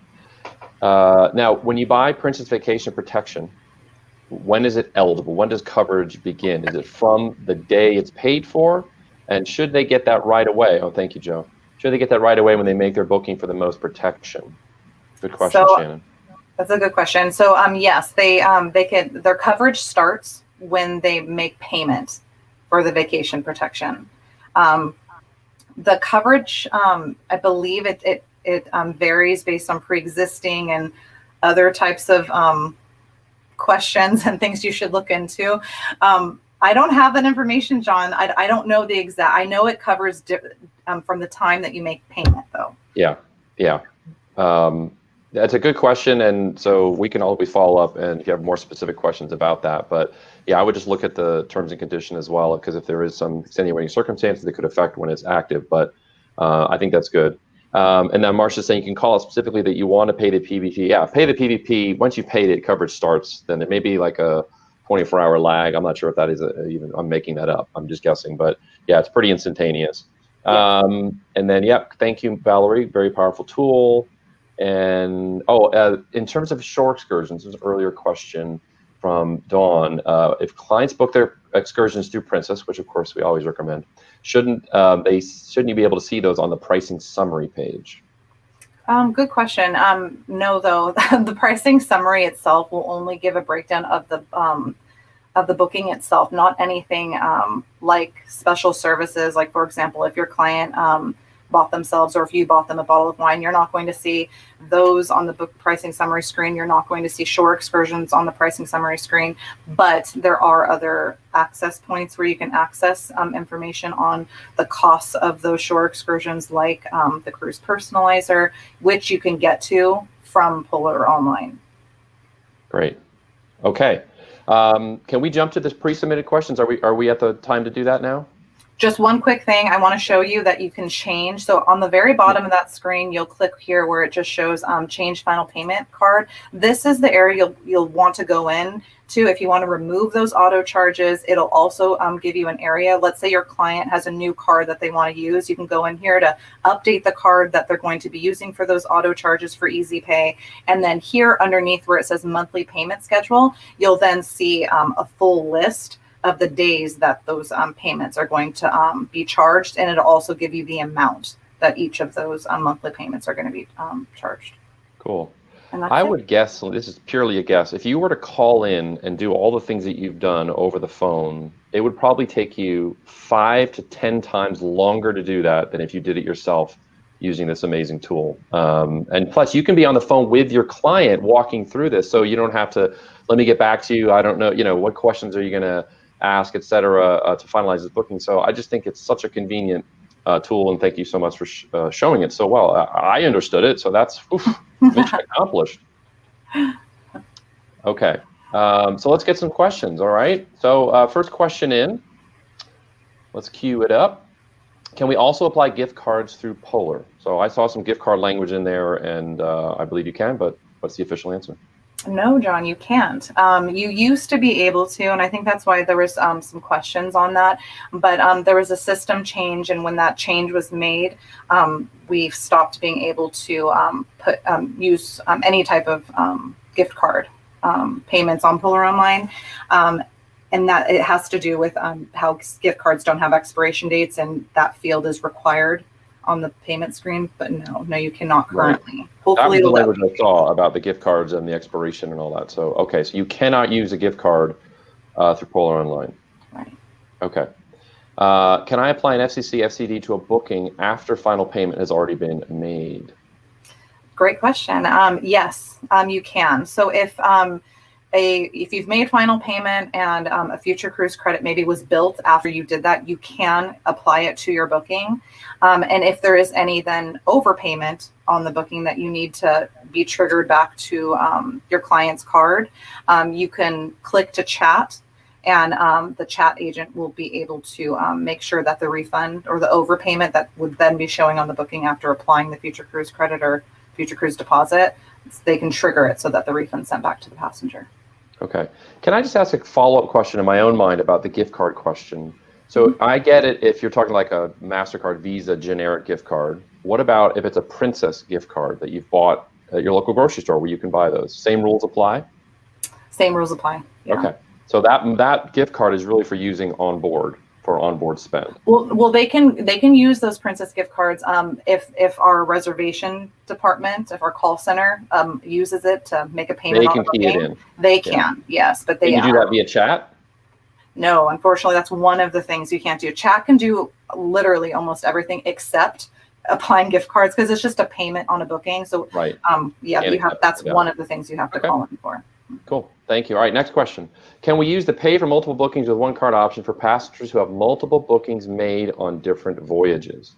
Now, when you buy Princess Vacation Protection, when is it eligible? When does coverage begin? Is it from the day it's paid for? And should they get that right away? Oh, thank you, Joe. Should they get that right away when they make their booking for the most protection? Good question, Shannon. That's a good question. So yes, they can. Their coverage starts when they make payment for the vacation protection. The coverage, I believe it varies based on pre-existing and other types of questions and things you should look into. I don't have that information, John. I don't know the exact. I know it covers from the time that you make payment, though. Yeah. That's a good question, and so we can always follow up and if you have more specific questions about that. But yeah, I would just look at the terms and condition as well, because if there is some extenuating circumstances that could affect when it's active. But I think that's good. And then Marcia's saying you can call it specifically that you want to pay the PVP. Yeah, pay the PVP. Once you paid it, coverage starts. Then there may be like a 24-hour lag. I'm not sure if that is even. I'm making that up. I'm just guessing, but yeah, it's pretty instantaneous. And then thank you, Valerie. Very powerful tool. And in terms of shore excursions, there's an earlier question from Dawn. If clients book their excursions through Princess, which of course we always recommend, shouldn't you be able to see those on the pricing summary page? Good question. No, though, the pricing summary itself will only give a breakdown of the booking itself, not anything like special services. Like, for example, if your client bought themselves, or if you bought them a bottle of wine, you're not going to see those on the book pricing summary screen. You're not going to see shore excursions on the pricing summary screen, but there are other access points where you can access information on the costs of those shore excursions, like the cruise personalizer, which you can get to from Polar Online. Great. Okay. Can we jump to this pre-submitted questions? Are we at the time to do that now? Just one quick thing I want to show you that you can change. So on the very bottom of that screen, you'll click here where it just shows change final payment card. This is the area you'll want to go in to if you want to remove those auto charges. It'll also give you an area. Let's say your client has a new card that they want to use. You can go in here to update the card that they're going to be using for those auto charges for EZpay. And then here underneath where it says monthly payment schedule, you'll then see a full list of the days that those payments are going to be charged, and it'll also give you the amount that each of those monthly payments are going to be charged. Cool. I would guess, this is purely a guess, if you were to call in and do all the things that you've done over the phone, it would probably take you 5 to 10 times longer to do that than if you did it yourself using this amazing tool. And plus, you can be on the phone with your client walking through this, so you don't have to, let me get back to you, I don't know, what questions are you going to ask, et cetera, to finalize this booking. So I just think it's such a convenient tool, and thank you so much for showing it so well. I understood it, so that's mission accomplished. Okay, so let's get some questions, all right? So first question in, let's queue it up. Can we also apply gift cards through Polar? So I saw some gift card language in there, and I believe you can, but what's the official answer? No, John, you can't. You used to be able to, and I think that's why there was some questions on that. But there was a system change, and when that change was made, we stopped being able to use any type of gift card payments on Polar Online. And that it has to do with how gift cards don't have expiration dates, and that field is required on the payment screen. But no, you cannot currently. Right. Hopefully, that was the language I saw about the gift cards and the expiration and all that. So okay, so you cannot use a gift card through Polar Online. Right. Okay. Can I apply an FCC Fcd to a booking after final payment has already been made? Great question. Yes, you can. So if you've made final payment and a future cruise credit maybe was built after you did that, you can apply it to your booking. And if there is any then overpayment on the booking that you need to be triggered back to your client's card, you can click to chat, and the chat agent will be able to make sure that the refund or the overpayment that would then be showing on the booking after applying the future cruise credit or future cruise deposit, they can trigger it so that the refund's sent back to the passenger. Okay. Can I just ask a follow-up question in my own mind about the gift card question? So I get it if you're talking like a MasterCard, Visa, generic gift card. What about if it's a Princess gift card that you've bought at your local grocery store where you can buy those? Same rules apply? Same rules apply. Yeah. Okay. So that gift card is really for using Onboard, for onboard spend. Well, they can use those Princess gift cards if our reservation department, if our call center uses it to make a payment. They on can the key booking. it in. They can, yes, but they can you do that via chat? No, unfortunately, that's one of the things you can't do. Chat can do literally almost everything except applying gift cards because it's just a payment on a booking. So right. That's one of the things you have to call in for. Cool. Thank you. All right, next question. Can we use the pay for multiple bookings with one card option for passengers who have multiple bookings made on different voyages?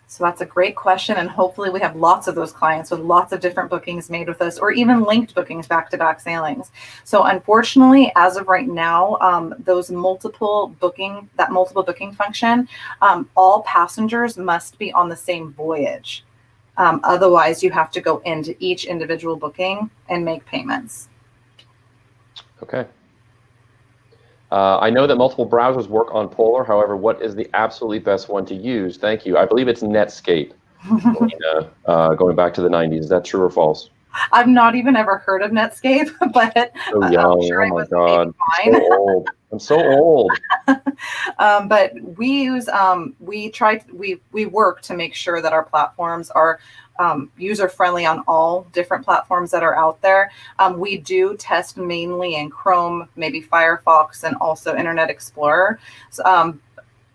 So that's a great question, and hopefully we have lots of those clients with lots of different bookings made with us, or even linked bookings, back-to-back sailings. So unfortunately, as of right now, that multiple booking function, all passengers must be on the same voyage. Otherwise, you have to go into each individual booking and make payments. Okay. I know that multiple browsers work on Polar. However, what is the absolutely best one to use? Thank you. I believe it's Netscape. Going back to the 90s. Is that true or false? I've not even ever heard of Netscape, but so young. I'm sure my God. I'm so old. I'm so old. But we work to make sure that our platforms are user-friendly on all different platforms that are out there. We do test mainly in Chrome, maybe Firefox, and also Internet Explorer,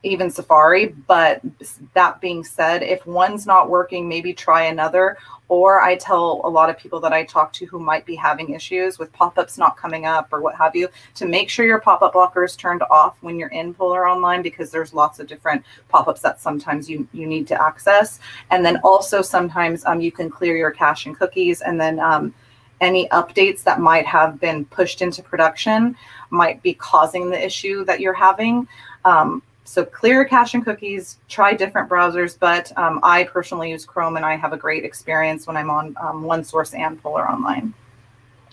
even Safari. But that being said, if one's not working, maybe try another. Or I tell a lot of people that I talk to who might be having issues with pop-ups not coming up or what have you, to make sure your pop-up blocker is turned off when you're in Polar Online, because there's lots of different pop-ups that sometimes you need to access. And then also sometimes you can clear your cache and cookies, and then any updates that might have been pushed into production might be causing the issue that you're having. So clear cache and cookies, try different browsers, but I personally use Chrome, and I have a great experience when I'm on OneSource and Polar Online.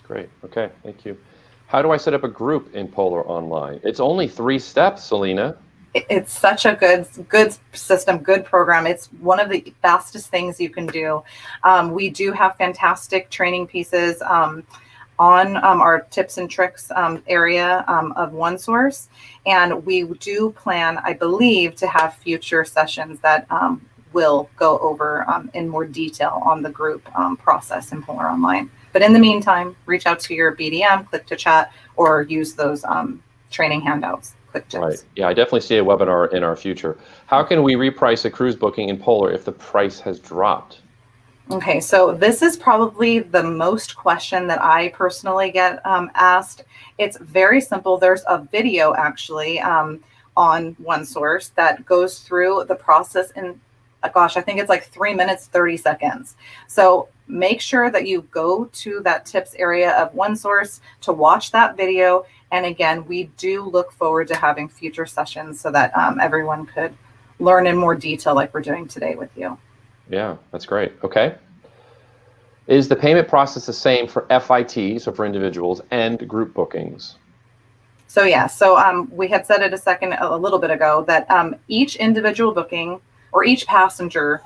Great. Okay. Thank you. How do I set up a group in Polar Online? It's only 3 steps, Selena. It's such a good system, good program. It's one of the fastest things you can do. We do have fantastic training pieces on our tips and tricks area of OneSource. And we do plan, I believe, to have future sessions that will go over in more detail on the group process in Polar Online. But in the meantime, reach out to your BDM, click to chat, or use those training handouts. Quick tips. Right. Yeah, I definitely see a webinar in our future. How can we reprice a cruise booking in Polar if the price has dropped? Okay, so this is probably the most question that I personally get asked. It's very simple. There's a video actually on OneSource that goes through the process in, gosh, I think it's like 3 minutes, 30 seconds. So make sure that you go to that tips area of OneSource to watch that video. And again, we do look forward to having future sessions so that everyone could learn in more detail like we're doing today with you. Yeah, that's great. Okay. Is the payment process the same for FIT, so for individuals, and group bookings? So yeah, so we had said it a little bit ago, that each individual booking or each passenger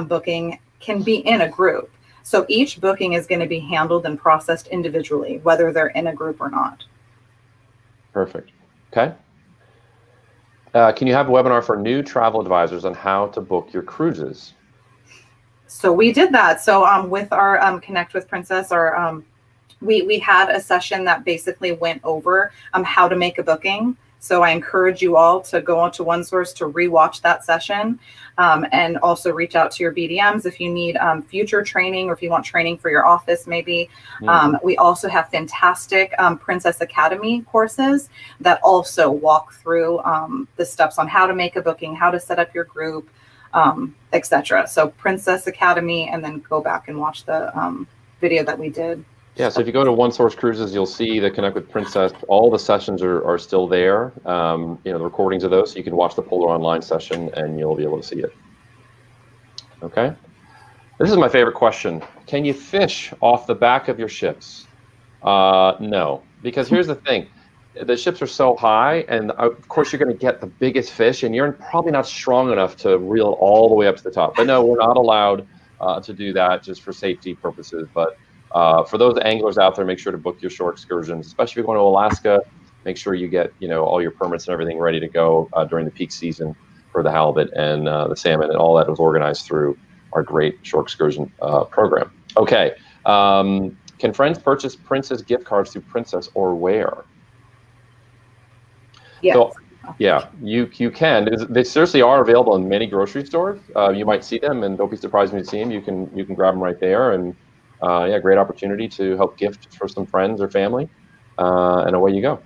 booking can be in a group. So each booking is going to be handled and processed individually, whether they're in a group or not. Perfect. Okay. Can you have a webinar for new travel advisors on how to book your cruises? So we did that. So with our Connect with Princess, we had a session that basically went over how to make a booking. So I encourage you all to go onto OneSource to rewatch that session, and also reach out to your BDMs if you need future training, or if you want training for your office maybe. We also have fantastic Princess Academy courses that also walk through the steps on how to make a booking, how to set up your group, etc. So Princess Academy, and then go back and watch the video that we did. Yeah, so if you go to OneSource Cruises, you'll see the Connect with Princess. All the sessions are still there. The recordings of those, so you can watch the Polar Online session and you'll be able to see it. Okay. This is my favorite question. Can you fish off the back of your ships? No, because here's the thing. The ships are so high, and of course you're going to get the biggest fish, and you're probably not strong enough to reel it all the way up to the top. But no, we're not allowed to do that, just for safety purposes. But for those anglers out there, make sure to book your shore excursions, especially if you're going to Alaska. Make sure you get all your permits and everything ready to go during the peak season for the halibut and the salmon, and all that was organized through our great shore excursion program. Okay, can friends purchase Princess gift cards through Princess, or where? Yes. So, yeah, you can. They seriously are available in many grocery stores. You might see them, and don't be surprised when you see them. You can grab them right there, and yeah, great opportunity to help gift for some friends or family, and away you go.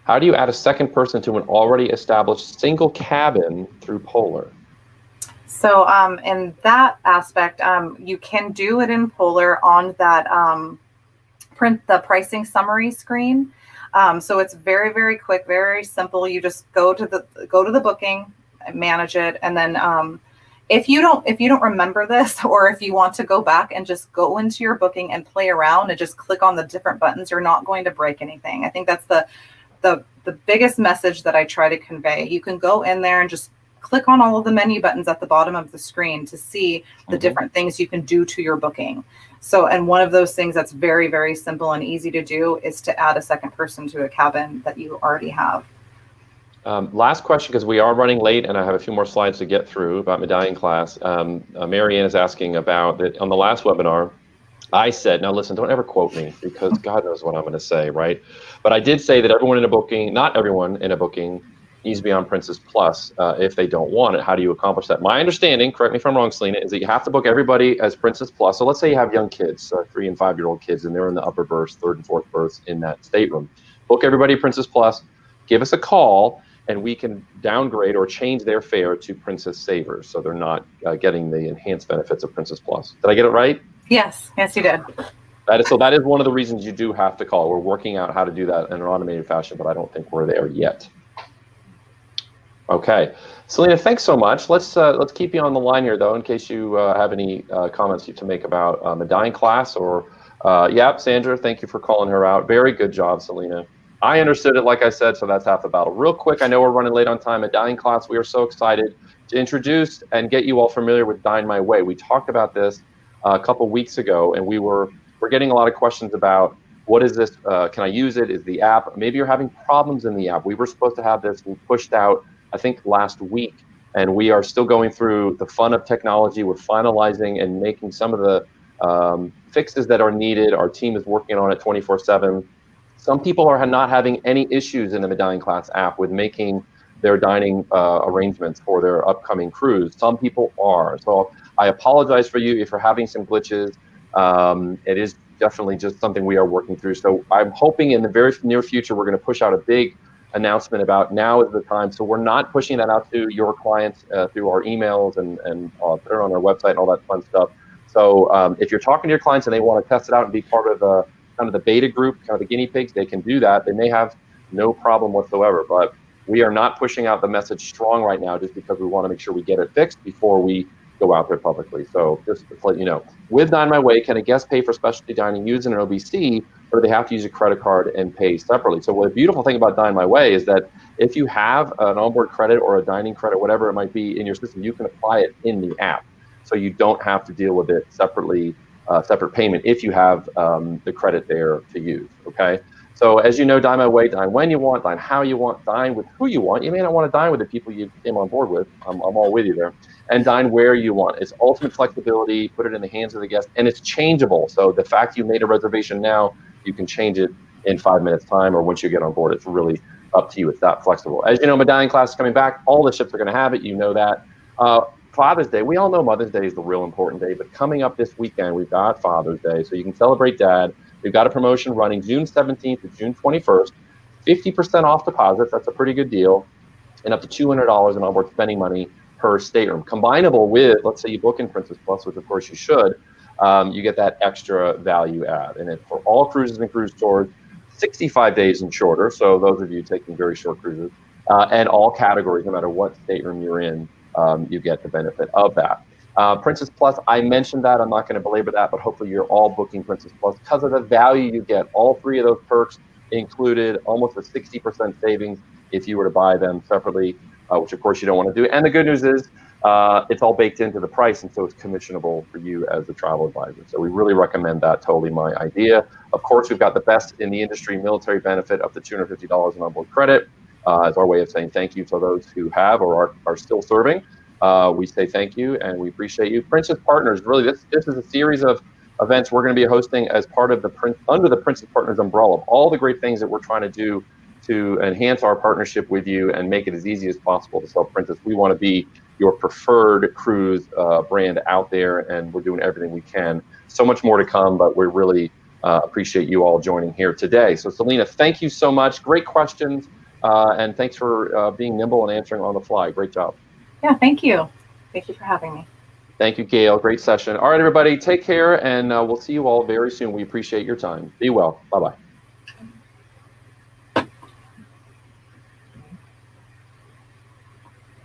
How do you add a second person to an already established single cabin through Polar? So in that aspect, you can do it in Polar on that the pricing summary screen. So it's very, very quick, very simple. You just go to the booking, manage it, and then if you don't remember this, or if you want to go back and just go into your booking and play around and just click on the different buttons, you're not going to break anything. I think that's the biggest message that I try to convey. You can go in there and just click on all of the menu buttons at the bottom of the screen to see the different things you can do to your booking. So, and one of those things that's very, very simple and easy to do is to add a second person to a cabin that you already have. Last question, because we are running late and I have a few more slides to get through about medallion class. Marianne is asking about that on the last webinar. I said, now listen, don't ever quote me, because God knows what I'm going to say, right? But I did say that everyone in a booking, not everyone in a booking, needs to be on Princess Plus if they don't want it. How do you accomplish that? My understanding, correct me if I'm wrong, Selena, is that you have to book everybody as Princess Plus. So let's say you have young kids, 3 and 5-year-old kids, and they're in the upper berths, 3rd and 4th berths in that stateroom. Book everybody Princess Plus, give us a call, and we can downgrade or change their fare to Princess Savers, so they're not getting the enhanced benefits of Princess Plus. Did I get it right? Yes, you did. That is one of the reasons you do have to call. We're working out how to do that in an automated fashion, but I don't think we're there yet. Okay, Selena, thanks so much. Let's keep you on the line here, though, in case you have any comments to make about medallion class. Or yep, Sandra, thank you for calling her out. Very good job, Selena. I understood it, like I said, so that's half the battle. Real quick, I know we're running late on time. Medallion class, we are so excited to introduce and get you all familiar with Dine My Way. We talked about this a couple weeks ago, and we're getting a lot of questions about what is this? Can I use it? Is the app? Maybe you're having problems in the app. We were supposed to have this pushed out, I think, last week, and we are still going through the fun of technology. We're finalizing and making some of the fixes that are needed. Our team is working on it 24/7. Some people are not having any issues in the Medallion Class app with making their dining arrangements for their upcoming cruise. Some people are. So I apologize for you if you're having some glitches. It is definitely just something we are working through. So I'm hoping in the very near future, we're going to push out a big announcement about now is the time. So we're not pushing that out to your clients through our emails and put it on our website and all that fun stuff. So if you're talking to your clients and they want to test it out and be part of the kind of the beta group, kind of the guinea pigs, they can do that. They may have no problem whatsoever, but we are not pushing out the message strong right now just because we want to make sure we get it fixed before we go out there publicly. So just to let you know, with Dine My Way, can a guest pay for specialty dining using an OBC, or do they have to use a credit card and pay separately? So the beautiful thing about Dine My Way is that if you have an onboard credit or a dining credit, whatever it might be in your system, you can apply it in the app. So you don't have to deal with it separately, separate payment if you have the credit there to use, okay? So as you know, Dine My Way, dine when you want, dine how you want, dine with who you want. You may not want to dine with the people you came on board with. I'm all with you there. And dine where you want. It's ultimate flexibility, put it in the hands of the guest, and it's changeable. So the fact you made a reservation now, you can change it in 5 minutes time or once you get on board. It's really up to you. It's that flexible. As you know, my dining class is coming back. All the ships are going to have it. You know that. Father's Day, we all know Mother's Day is the real important day, but coming up this weekend, we've got Father's Day, so you can celebrate Dad. We've got a promotion running June 17th to June 21st, 50% off deposits. That's a pretty good deal, and up to $200 in onboard spending money per stateroom. Combinable with, let's say you book in Princess Plus, which of course you should, you get that extra value add. And it's for all cruises and cruise tours, 65 days and shorter, so those of you taking very short cruises, and all categories, no matter what stateroom you're in, you get the benefit of that. Princess Plus, I mentioned that. I'm not going to belabor that, but hopefully you're all booking Princess Plus because of the value you get. All three of those perks included, almost a 60% savings if you were to buy them separately, which of course you don't want to do. And the good news is it's all baked into the price, and so it's commissionable for you as a travel advisor. So we really recommend that. Totally my idea. Of course, we've got the best in the industry military benefit up to $250 in onboard credit. As our way of saying thank you to those who have or are still serving. We say thank you and we appreciate you. Princess Partners, really, this is a series of events we're going to be hosting as part of under the Princess Partners umbrella of all the great things that we're trying to do to enhance our partnership with you and make it as easy as possible to sell Princess. We want to be your preferred cruise brand out there, and we're doing everything we can. So much more to come, but we really appreciate you all joining here today. So Selena, thank you so much. Great questions. And thanks for being nimble and answering on the fly. Great job. Yeah, thank you. Thank you for having me. Thank you, Gail. Great session. All right, everybody, take care, and we'll see you all very soon. We appreciate your time. Be well. Bye-bye.